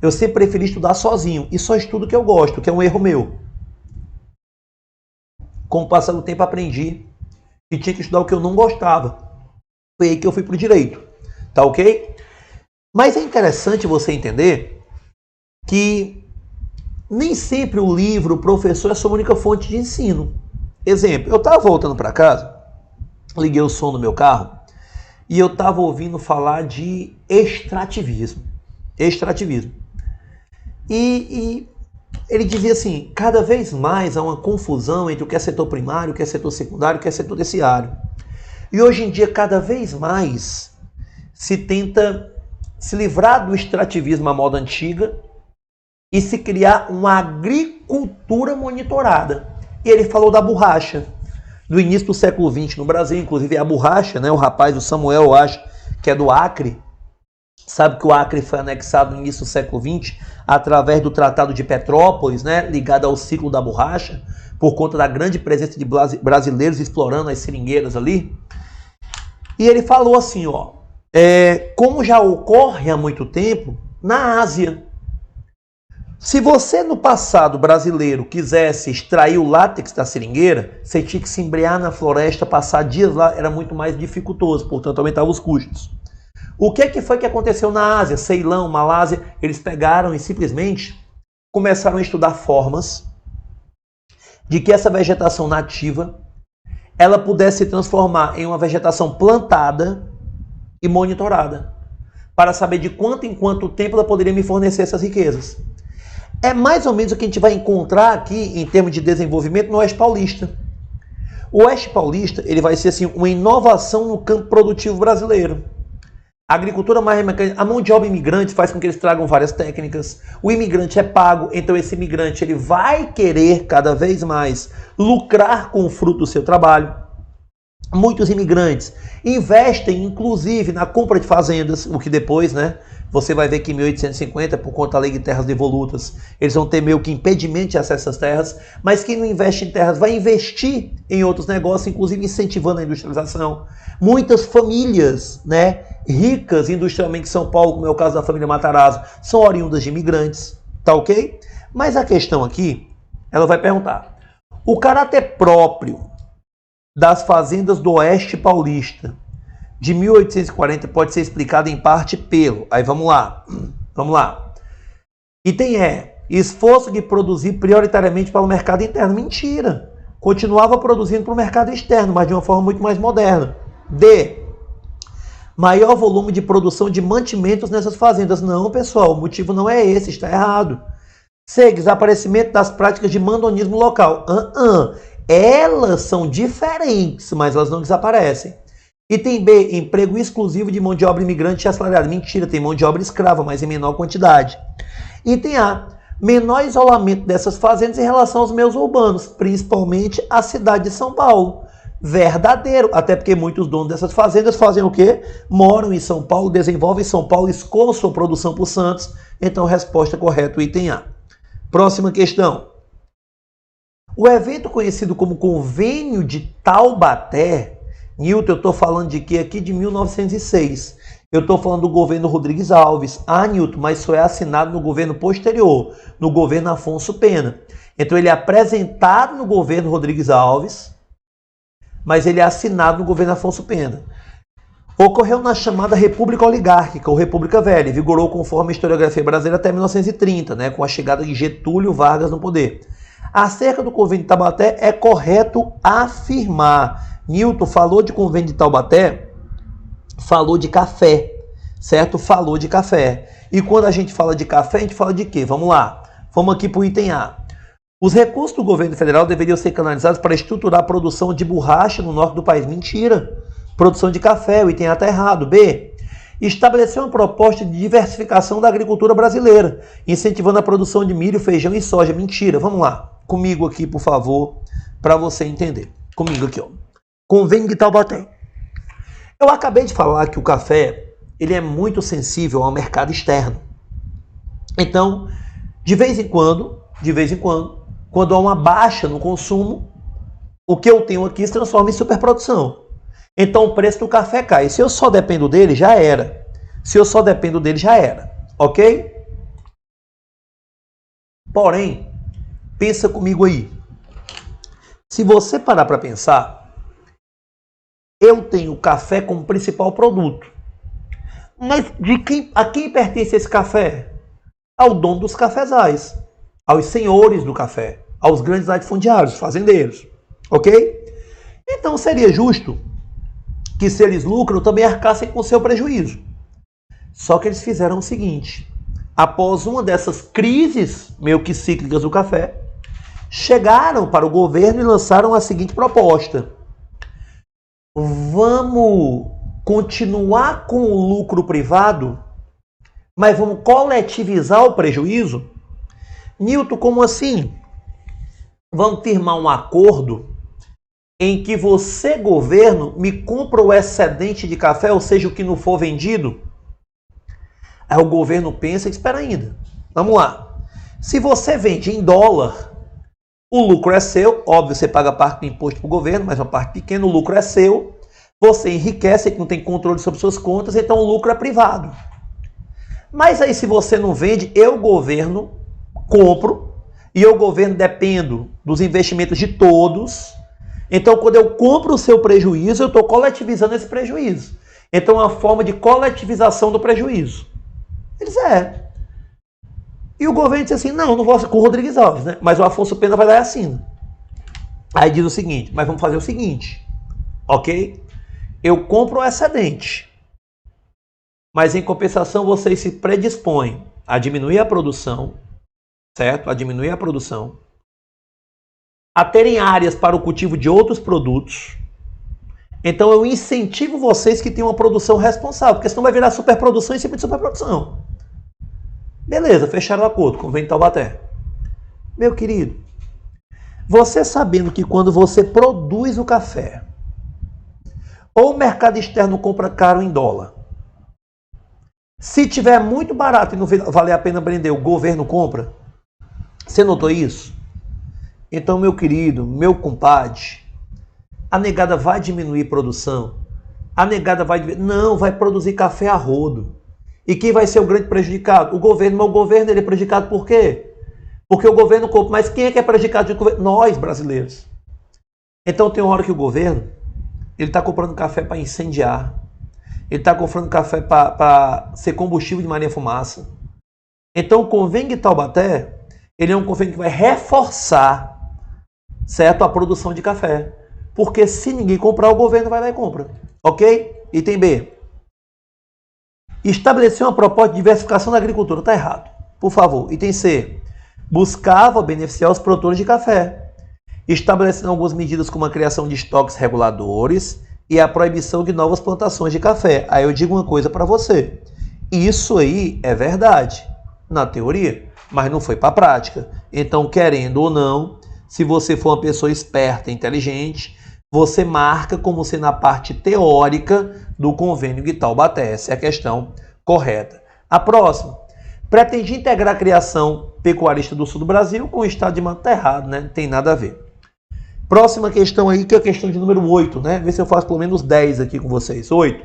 Eu sempre preferi estudar sozinho. E só estudo o que eu gosto, que é um erro meu. Com o passar do tempo aprendi que tinha que estudar o que eu não gostava. Foi aí que eu fui pro direito. Tá ok? Mas é interessante você entender que nem sempre o livro, o professor é a sua única fonte de ensino. Exemplo, eu estava voltando para casa, liguei o som no meu carro e eu estava ouvindo falar de extrativismo. Extrativismo. E ele dizia assim, cada vez mais há uma confusão entre o que é setor primário, o que é setor secundário, o que é setor terciário. E hoje em dia, cada vez mais se tenta se livrar do extrativismo à moda antiga e se criar uma agricultura monitorada. E ele falou da borracha. No início do século XX no Brasil, inclusive a borracha, né? O rapaz, o Samuel, eu acho, que é do Acre, sabe que o Acre foi anexado no início do século XX através do Tratado de Petrópolis, né? Ligado ao ciclo da borracha, por conta da grande presença de brasileiros explorando as seringueiras ali. E ele falou assim, ó, como já ocorre há muito tempo na Ásia. Se você no passado brasileiro quisesse extrair o látex da seringueira, você tinha que se embrear na floresta, passar dias lá, era muito mais dificultoso, portanto aumentava os custos. O que foi que aconteceu na Ásia, Ceilão, Malásia? Eles pegaram e simplesmente começaram a estudar formas de que essa vegetação nativa ela pudesse se transformar em uma vegetação plantada e monitorada, para saber de quanto em quanto tempo ela poderia me fornecer essas riquezas. É mais ou menos o que a gente vai encontrar aqui em termos de desenvolvimento no Oeste Paulista. O Oeste Paulista ele vai ser assim, uma inovação no campo produtivo brasileiro. A agricultura mais mecânica, a mão de obra imigrante faz com que eles tragam várias técnicas. O imigrante é pago, então esse imigrante ele vai querer cada vez mais lucrar com o fruto do seu trabalho. Muitos imigrantes investem, inclusive, na compra de fazendas, o que depois, né, você vai ver que em 1850, por conta da lei de terras devolutas, eles vão ter meio que impedimento de acesso às terras, mas quem não investe em terras vai investir em outros negócios, inclusive incentivando a industrialização. Muitas famílias, né, ricas industrialmente em São Paulo, como é o caso da família Matarazzo, são oriundas de imigrantes, tá ok? Mas a questão aqui, ela vai perguntar, o caráter próprio das fazendas do Oeste Paulista de 1840 pode ser explicado em parte pelo... Aí vamos lá. Item esforço de produzir prioritariamente para o mercado interno. Mentira. Continuava produzindo para o mercado externo, mas de uma forma muito mais moderna. D. Maior volume de produção de mantimentos nessas fazendas. Não, pessoal, o motivo não é esse, está errado. C. Desaparecimento das práticas de mandonismo local. Elas são diferentes, mas elas não desaparecem. Item B, emprego exclusivo de mão de obra imigrante e assalariada. Mentira, tem mão de obra escrava, mas em menor quantidade. Item A, menor isolamento dessas fazendas em relação aos meios urbanos, principalmente a cidade de São Paulo. Verdadeiro, até porque muitos donos dessas fazendas fazem o quê? Moram em São Paulo, desenvolvem em São Paulo, escoam sua produção para o Santos. Então, resposta correta, o item A. Próxima questão. O evento conhecido como Convênio de Taubaté, Nilton, eu estou falando de que aqui de 1906. Eu estou falando do governo Rodrigues Alves. Ah, Nilton, mas isso é assinado no governo posterior, no governo Afonso Pena. Então ele é apresentado no governo Rodrigues Alves, mas ele é assinado no governo Afonso Pena. Ocorreu na chamada República Oligárquica, ou República Velha, e vigorou conforme a historiografia brasileira até 1930, né, com a chegada de Getúlio Vargas no poder. Acerca do Convênio de Taubaté, é correto afirmar. Nilton falou de Convênio de Taubaté, falou de café, certo? Falou de café. E quando a gente fala de café, a gente fala de quê? Vamos lá. Vamos aqui para o item A. Os recursos do governo federal deveriam ser canalizados para estruturar a produção de borracha no norte do país. Mentira. produção de café, o item A está errado. B, estabelecer uma proposta de diversificação da agricultura brasileira, incentivando a produção de milho, feijão e soja. Mentira, vamos lá. Comigo aqui, por favor, para você entender. Comigo aqui, ó. Convênio de Taubaté. Eu acabei de falar que o café, ele é muito sensível ao mercado externo. Então, de vez em quando, quando há uma baixa no consumo, o que eu tenho aqui se transforma em superprodução. Então o preço do café cai. Se eu só dependo dele, já era. Ok? Porém, pensa comigo aí. Se você parar para pensar, eu tenho café como principal produto. Mas a quem pertence esse café? Ao dono dos cafezais, aos senhores do café, aos grandes latifundiários, fazendeiros. Ok? Então seria justo que, se eles lucram, também arcassem com o seu prejuízo. Só que eles fizeram o seguinte: após uma dessas crises meio que cíclicas do café, chegaram para o governo e lançaram a seguinte proposta: vamos continuar com o lucro privado, mas vamos coletivizar o prejuízo? Nilton, como assim? Vamos firmar um acordo em que você, governo, me compra o excedente de café, ou seja, o que não for vendido? Aí o governo pensa e espera ainda. Vamos lá. Se você vende em dólar, o lucro é seu. Óbvio, você paga parte do imposto para o governo, mas uma parte pequena, o lucro é seu. Você enriquece, que não tem controle sobre suas contas, então o lucro é privado. Mas aí, se você não vende, eu, governo, compro, e eu, governo, dependo dos investimentos de todos. Então, quando eu compro o seu prejuízo, eu estou coletivizando esse prejuízo. Então, é uma forma de coletivização do prejuízo. Eles E o governo disse assim: não vou com o Rodrigues Alves, né? Mas o Afonso Pena vai lá e assina. Aí diz o seguinte: mas vamos fazer o seguinte, ok? Eu compro o excedente, mas em compensação vocês se predispõem a diminuir a produção, certo? A diminuir a produção, a terem áreas para o cultivo de outros produtos. Então eu incentivo vocês que tenham uma produção responsável, porque senão vai virar superprodução em cima de superprodução. Beleza, fecharam o acordo, Convênio de Taubaté. Meu querido, você sabendo que quando você produz o café, ou o mercado externo compra caro em dólar, se tiver muito barato e não valer a pena vender, o governo compra. Você notou isso? Então, meu querido, meu compadre, a negada vai diminuir produção? A negada vai produzir café a rodo. E quem vai ser o grande prejudicado? O governo. Mas o governo, ele é prejudicado por quê? Porque o governo compra. Mas quem é que é prejudicado? Nós, brasileiros. Então tem uma hora que o governo, ele está comprando café para incendiar. Ele está comprando café para ser combustível de Maria Fumaça. Então o Convênio de Taubaté, ele é um convênio que vai reforçar, certo, a produção de café. Porque se ninguém comprar, o governo vai lá e compra. Ok? Item B. Estabelecer uma proposta de diversificação da agricultura. Está errado. Por favor. Item C. Buscava beneficiar os produtores de café, estabelecendo algumas medidas como a criação de estoques reguladores e a proibição de novas plantações de café. Aí eu digo uma coisa para você. Isso aí é verdade, na teoria, mas não foi para a prática. Então, querendo ou não, se você for uma pessoa esperta e inteligente, você marca como sendo a parte teórica do Convênio de Taubaté. Essa é a questão correta. A próxima. Pretendia integrar a criação pecuarista do sul do Brasil com o estado de Mato. Tá errado, né? Não tem nada a ver. Próxima questão aí, que é a questão de número 8, né? Vê se eu faço pelo menos 10 aqui com vocês. 8.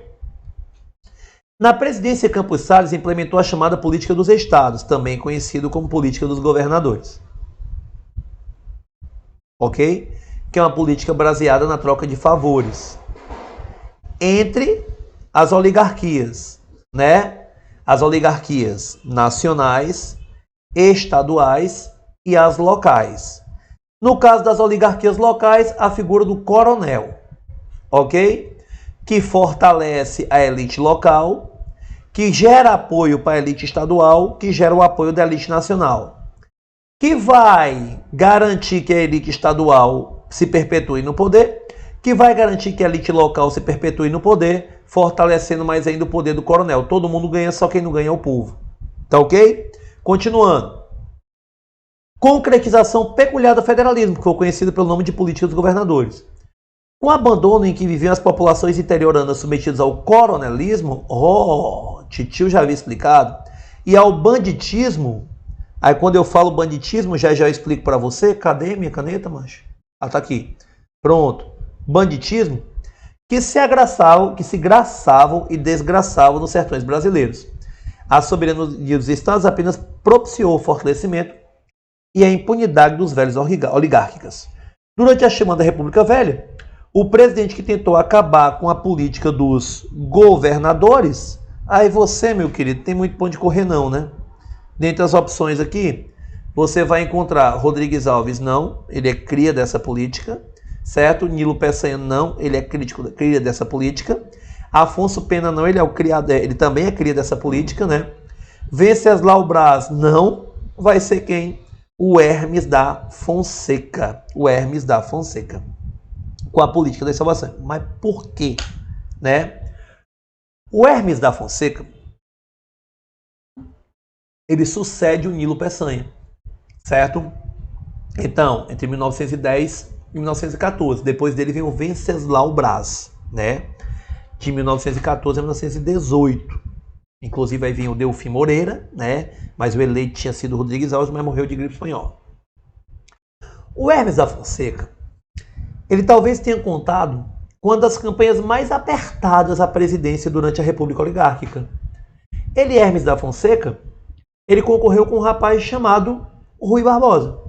Na presidência, Campos Salles implementou a chamada política dos estados, também conhecido como política dos governadores. Ok? Que é uma política baseada na troca de favores entre as oligarquias, né? As oligarquias nacionais, estaduais e as locais. No caso das oligarquias locais, a figura do coronel, ok? Que fortalece a elite local, que gera apoio para a elite estadual, que gera o apoio da elite nacional, que vai garantir que a elite estadual se perpetue no poder, que vai garantir que a elite local se perpetue no poder, fortalecendo mais ainda o poder do coronel. Todo mundo ganha, só quem não ganha é o povo. Tá ok? Continuando. Concretização peculiar do federalismo, que foi conhecido pelo nome de política dos governadores. Com o abandono em que viviam as populações interioranas submetidas ao coronelismo, titio já havia explicado, e ao banditismo, aí quando eu falo banditismo, já eu explico para você, cadê minha caneta, mancha? Ah, tá aqui. Pronto. Banditismo, que se graçavam e desgraçavam nos sertões brasileiros. A soberania dos estados apenas propiciou o fortalecimento e a impunidade dos velhos oligárquicas. Durante a chamada República Velha, o presidente que tentou acabar com a política dos governadores, aí você, meu querido, tem muito pão de correr não, né? Dentre as opções aqui, você vai encontrar Rodrigues Alves, não, ele é cria dessa política, certo? Nilo Peçanha, não, ele é cria dessa política. Afonso Pena, não, ele também é cria dessa política, né? Venceslau Braz, não, vai ser quem? O Hermes da Fonseca. O Hermes da Fonseca. Com a política da salvação. Mas por quê? Né? O Hermes da Fonseca, ele sucede o Nilo Peçanha, certo? Então, entre 1910 e 1914. Depois dele vem o Venceslau Braz, né? De 1914 a 1918. Inclusive aí vinha o Delfim Moreira, né? Mas o eleito tinha sido Rodrigues Alves, mas morreu de gripe espanhola. O Hermes da Fonseca, ele talvez tenha contado com uma das campanhas mais apertadas à presidência durante a República Oligárquica. Ele, Hermes da Fonseca, ele concorreu com um rapaz chamado Rui Barbosa,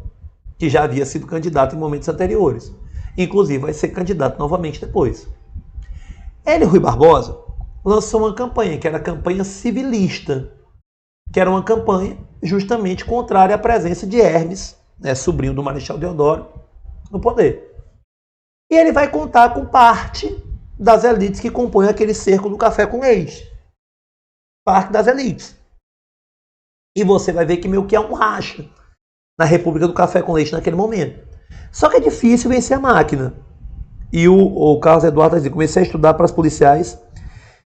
que já havia sido candidato em momentos anteriores. Inclusive vai ser candidato novamente depois. Ele, Rui Barbosa, lançou uma campanha, que era a campanha civilista, que era uma campanha justamente contrária à presença de Hermes, né, sobrinho do Marechal Deodoro, no poder. E ele vai contar com parte das elites que compõem aquele cerco do café com leite. Parte das elites. E você vai ver que meio que é um racha na República do Café com Leite naquele momento. Só que é difícil vencer a máquina. E o Carlos Eduardo diz, comecei a estudar para as policiais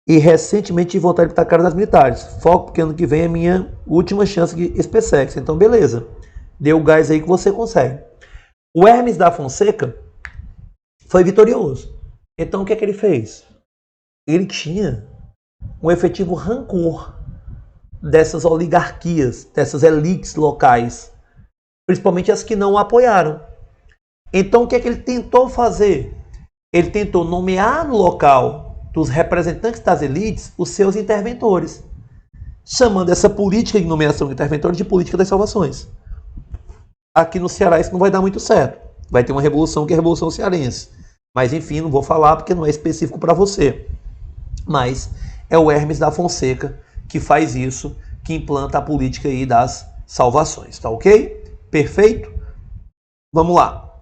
e recentemente tive vontade de botar a cara nas militares. Foco, porque ano que vem é minha última chance de SpaceX. Então, beleza. Dê o gás aí que você consegue. O Hermes da Fonseca foi vitorioso. Então, o que é que ele fez? Ele tinha um efetivo rancor dessas oligarquias, dessas elites locais, principalmente as que não o apoiaram. Então, o que é que ele tentou fazer? Ele tentou nomear no local dos representantes das elites os seus interventores, chamando essa política de nomeação de interventores de política das salvações. Aqui no Ceará isso não vai dar muito certo. Vai ter uma revolução que é a Revolução Cearense. Mas enfim, não vou falar porque não é específico para você. Mas é o Hermes da Fonseca que faz isso, que implanta a política aí das salvações, tá ok? Perfeito? Vamos lá.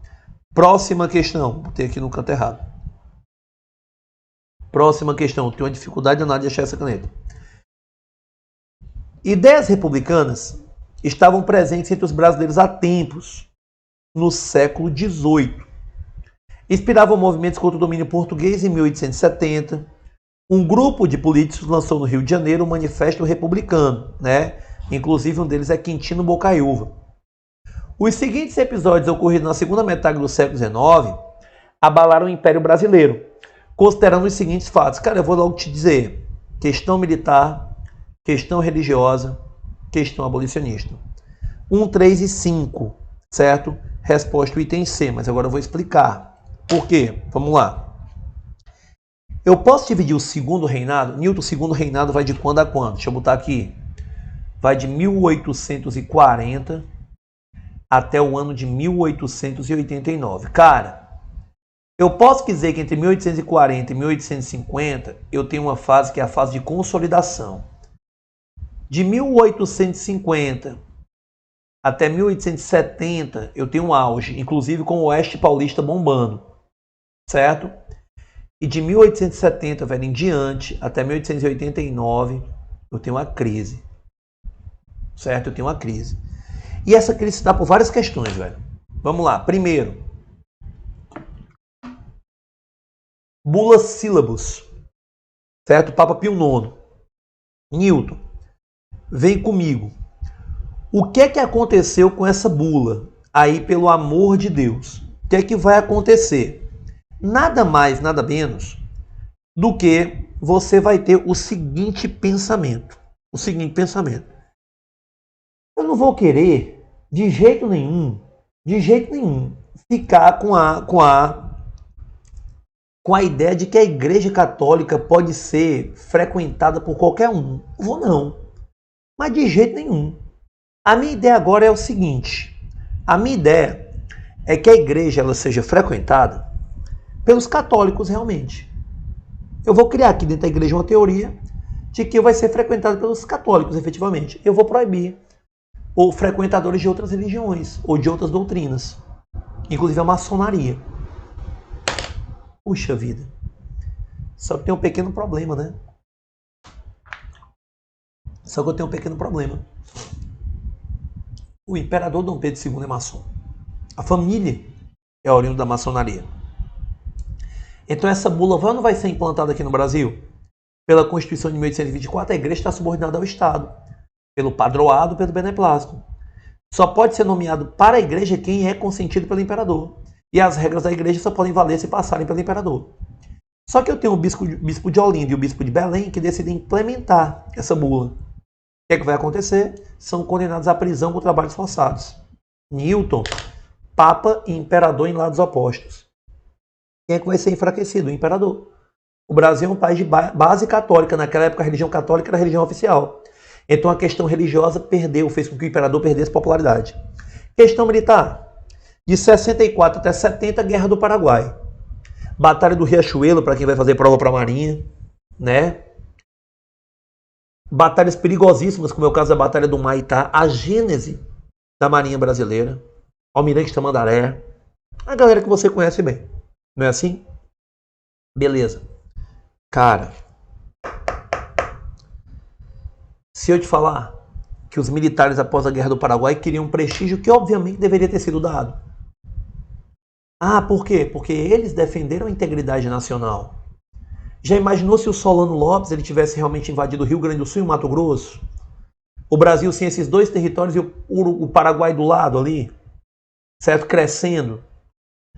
Próxima questão. Botei aqui no canto errado. Próxima questão. Tenho uma dificuldade danada de achar essa caneta. Ideias republicanas estavam presentes entre os brasileiros há tempos, no século XVIII. Inspiravam movimentos contra o domínio português em 1870. Um grupo de políticos lançou no Rio de Janeiro um manifesto republicano, né? Inclusive um deles é Quintino Bocaiúva. Os seguintes episódios ocorridos na segunda metade do século XIX abalaram o Império Brasileiro, considerando os seguintes fatos. Cara, eu vou logo te dizer. Questão militar, questão religiosa, questão abolicionista. 1, 3 e 5, certo? Resposta o item C, mas agora eu vou explicar. Por quê? Vamos lá. Eu posso dividir o segundo reinado? Newton, o segundo reinado vai de quando a quando? Deixa eu botar aqui. Vai de 1840 até o ano de 1889. Cara, eu posso dizer que entre 1840 e 1850 eu tenho uma fase que é a fase de consolidação. De 1850 até 1870 eu tenho um auge, inclusive com o Oeste Paulista bombando, certo? E de 1870, velho, em diante, até 1889, eu tenho uma crise. Certo? Eu tenho uma crise. E essa crise se dá por várias questões, velho. Vamos lá. Primeiro, Bula Sílabus, certo? Papa Pio IX. Newton, vem comigo. O que é que aconteceu com essa bula? Aí, pelo amor de Deus, o que é que vai acontecer? Nada mais, nada menos do que você vai ter o seguinte pensamento. O seguinte pensamento. Eu não vou querer, de jeito nenhum, ficar com a ideia de que a Igreja Católica pode ser frequentada por qualquer um. Vou não. Mas de jeito nenhum. A minha ideia agora é o seguinte. A minha ideia é que a igreja ela seja frequentada pelos católicos realmente. Eu vou criar aqui dentro da igreja uma teoria de que vai ser frequentada pelos católicos, efetivamente. Eu vou proibir ou frequentadores de outras religiões ou de outras doutrinas, inclusive a maçonaria. Puxa vida. Só que tem um pequeno problema, né? Só que eu tenho um pequeno problema. O imperador Dom Pedro II é maçom. A família é oriunda da maçonaria. Então essa bula vai ou não vai ser implantada aqui no Brasil? Pela Constituição de 1824, a igreja está subordinada ao Estado. Pelo padroado, pelo beneplácito. Só pode ser nomeado para a igreja quem é consentido pelo imperador. E as regras da igreja só podem valer se passarem pelo imperador. Só que eu tenho o bispo de Olinda e o bispo de Belém que decidem implementar essa bula. O que é que vai acontecer? São condenados à prisão por trabalhos forçados. Newton, Papa e Imperador em lados opostos. Quem é que vai ser enfraquecido? O Imperador. O Brasil é um país de base católica. Naquela época a religião católica era a religião oficial. Então a questão religiosa fez com que o Imperador perdesse popularidade. Questão militar. De 64 até 70, Guerra do Paraguai. Batalha do Riachuelo, para quem vai fazer prova para a Marinha. Né? Batalhas perigosíssimas, como é o caso da Batalha do Maitá, a gênese da Marinha Brasileira, Almirante Tamandaré, a galera que você conhece bem. Não é assim? Beleza. Cara, se eu te falar que os militares após a Guerra do Paraguai queriam um prestígio que obviamente deveria ter sido dado. Ah, por quê? Porque eles defenderam a integridade nacional. Já imaginou se o Solano Lopes ele tivesse realmente invadido o Rio Grande do Sul e o Mato Grosso? O Brasil sem esses dois territórios e o Paraguai do lado ali, certo? Crescendo,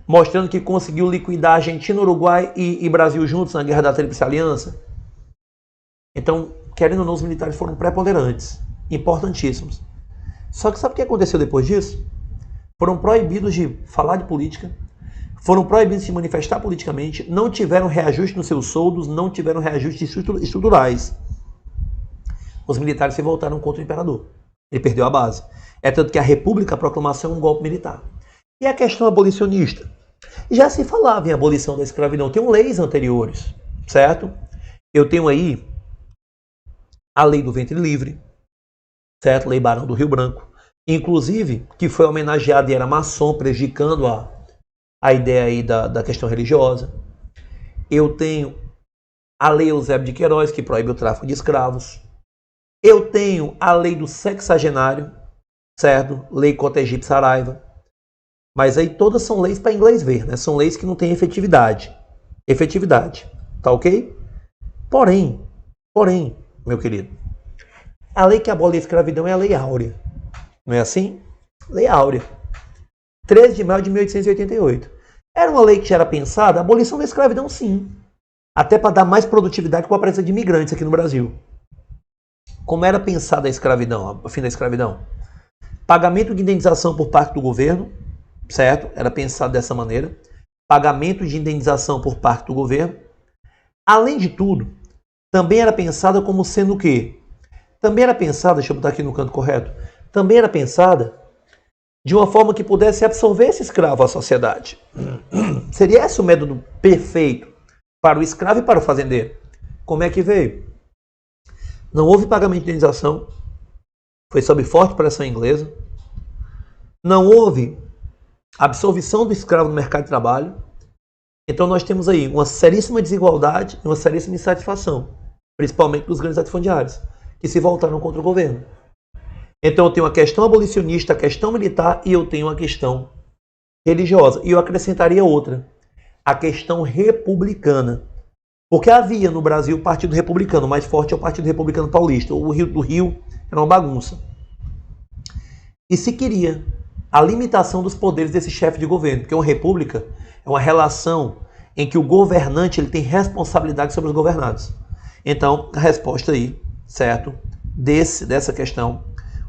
mostrando que conseguiu liquidar Argentina, Uruguai e Brasil juntos na Guerra da Tríplice Aliança. Então, querendo ou não, os militares foram preponderantes, importantíssimos. Só que sabe o que aconteceu depois disso? Foram proibidos de falar de política, foram proibidos de se manifestar politicamente, não tiveram reajuste nos seus soldos, não tiveram reajustes estruturais. Os militares se voltaram contra o imperador. Ele perdeu a base. É tanto que a República, a proclamação, é um golpe militar. E a questão abolicionista? Já se falava em abolição da escravidão. Tem leis anteriores, certo? Eu tenho aí a lei do ventre livre, certo? Lei Barão do Rio Branco. Inclusive, que foi homenageada e era maçom, prejudicando a ideia aí da questão religiosa. Eu tenho a lei Eusébio de Queiroz, que proíbe o tráfico de escravos. Eu tenho a lei do sexagenário, certo? Lei Cota Egípcia Saraiva. Mas aí todas são leis para inglês ver, né? São leis que não têm efetividade. Tá ok? Porém, meu querido, a lei que abole a escravidão é a Lei Áurea. Não é assim? Lei Áurea. 13 de maio de 1888. Era uma lei que já era pensada, a abolição da escravidão sim. Até para dar mais produtividade com a presença de imigrantes aqui no Brasil. Como era pensada a escravidão, o fim da escravidão? Pagamento de indenização por parte do governo, certo? Era pensado dessa maneira. Pagamento de indenização por parte do governo. Além de tudo, também era pensada como sendo o quê? Também era pensada, deixa eu botar aqui no canto correto, também era pensada de uma forma que pudesse absorver esse escravo à sociedade. Seria esse o método perfeito para o escravo e para o fazendeiro. Como é que veio? Não houve pagamento de indenização, foi sob forte pressão inglesa. Não houve absorção do escravo no mercado de trabalho. Então nós temos aí uma seríssima desigualdade e uma seríssima insatisfação, principalmente dos grandes latifundiários, que se voltaram contra o governo. Então eu tenho a questão abolicionista, a questão militar e eu tenho a questão religiosa. E eu acrescentaria outra. a questão republicana. Porque havia no Brasil o Partido Republicano, o mais forte é o Partido Republicano Paulista. O Rio do Rio era uma bagunça. E se queria a limitação dos poderes desse chefe de governo, porque uma república é uma relação em que o governante ele tem responsabilidade sobre os governados. Então, a resposta aí, certo? Dessa questão,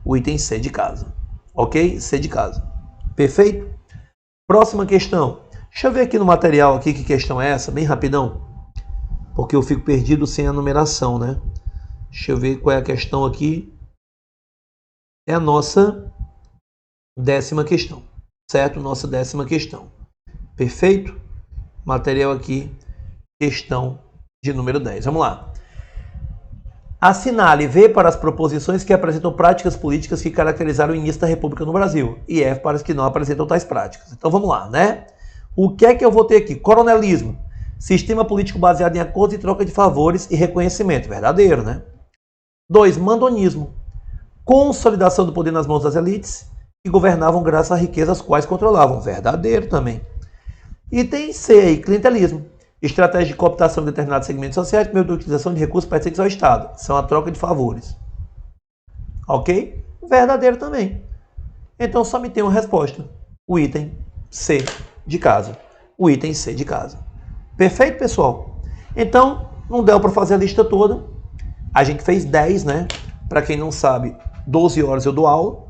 o item C de casa. Ok? C de casa. Perfeito? Próxima questão. Deixa eu ver aqui no material aqui que questão é essa, bem rapidão. Porque eu fico perdido sem a numeração, né? Deixa eu ver qual é a questão aqui. É a nossa 10ª questão, certo? Nossa 10ª questão. Perfeito? Material aqui, questão de número 10. Vamos lá. Assinale V para as proposições que apresentam práticas políticas que caracterizaram o início da República no Brasil. E F para as que não apresentam tais práticas. Então vamos lá, né? O que é que eu vou ter aqui? Coronelismo. Sistema político baseado em acordos e troca de favores e reconhecimento. Verdadeiro, né? 2. Mandonismo. Consolidação do poder nas mãos das elites que governavam graças à riqueza as quais controlavam. Verdadeiro também. Item C aí, clientelismo. Estratégia de cooptação de determinados segmentos sociais por meio da utilização de recursos pertencentes ao Estado. São a troca de favores. Ok? Verdadeiro também. Então só me tem uma resposta. O item C de casa. O item C de casa. Perfeito, pessoal? Então, não deu para fazer a lista toda. A gente fez 10, né? Para quem não sabe, 12 horas eu dou aula.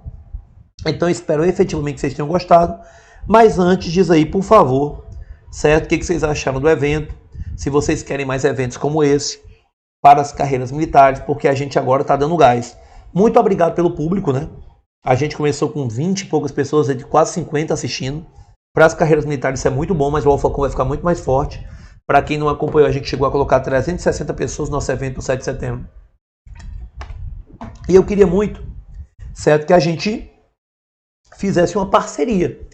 Então, espero efetivamente que vocês tenham gostado. Mas antes, diz aí, por favor, certo? O que vocês acharam do evento? Se vocês querem mais eventos como esse para as carreiras militares, porque a gente agora está dando gás. Muito obrigado pelo público, né? A gente começou com 20 e poucas pessoas, de quase 50 assistindo. Para as carreiras militares isso é muito bom, mas o AlphaCom vai ficar muito mais forte. Para quem não acompanhou, a gente chegou a colocar 360 pessoas no nosso evento do 7 de setembro. E eu queria muito, certo, que a gente fizesse uma parceria.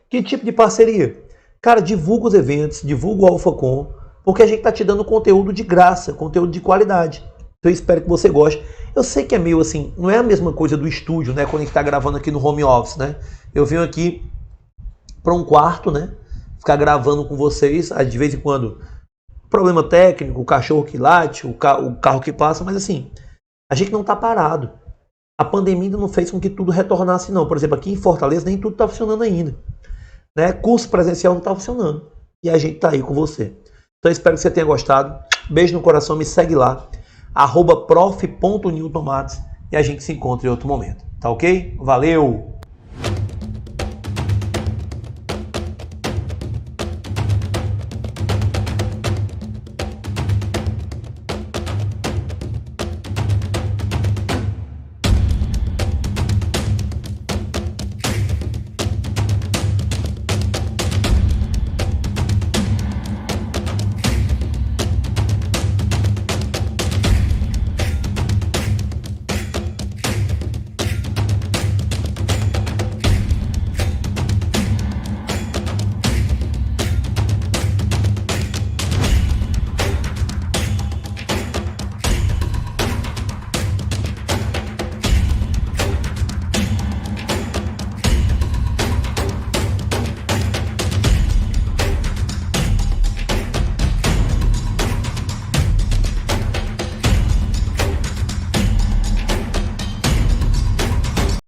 Que tipo de parceria? Cara, divulga os eventos, divulga o AlphaCom, porque a gente está te dando conteúdo de graça, conteúdo de qualidade. Então eu espero que você goste. Eu sei que é meio assim, não é a mesma coisa do estúdio, né, quando a gente está gravando aqui no home office, né? Eu venho aqui para um quarto, né? Ficar gravando com vocês, de vez em quando, problema técnico, o cachorro que late, o carro que passa, mas assim, a gente não está parado. A pandemia ainda não fez com que tudo retornasse, não. Por exemplo, aqui em Fortaleza nem tudo está funcionando ainda. Né? Curso presencial não está funcionando. E a gente está aí com você. Então, espero que você tenha gostado. Beijo no coração, me segue lá, @prof.newtonmatos, e a gente se encontra em outro momento. Tá ok? Valeu!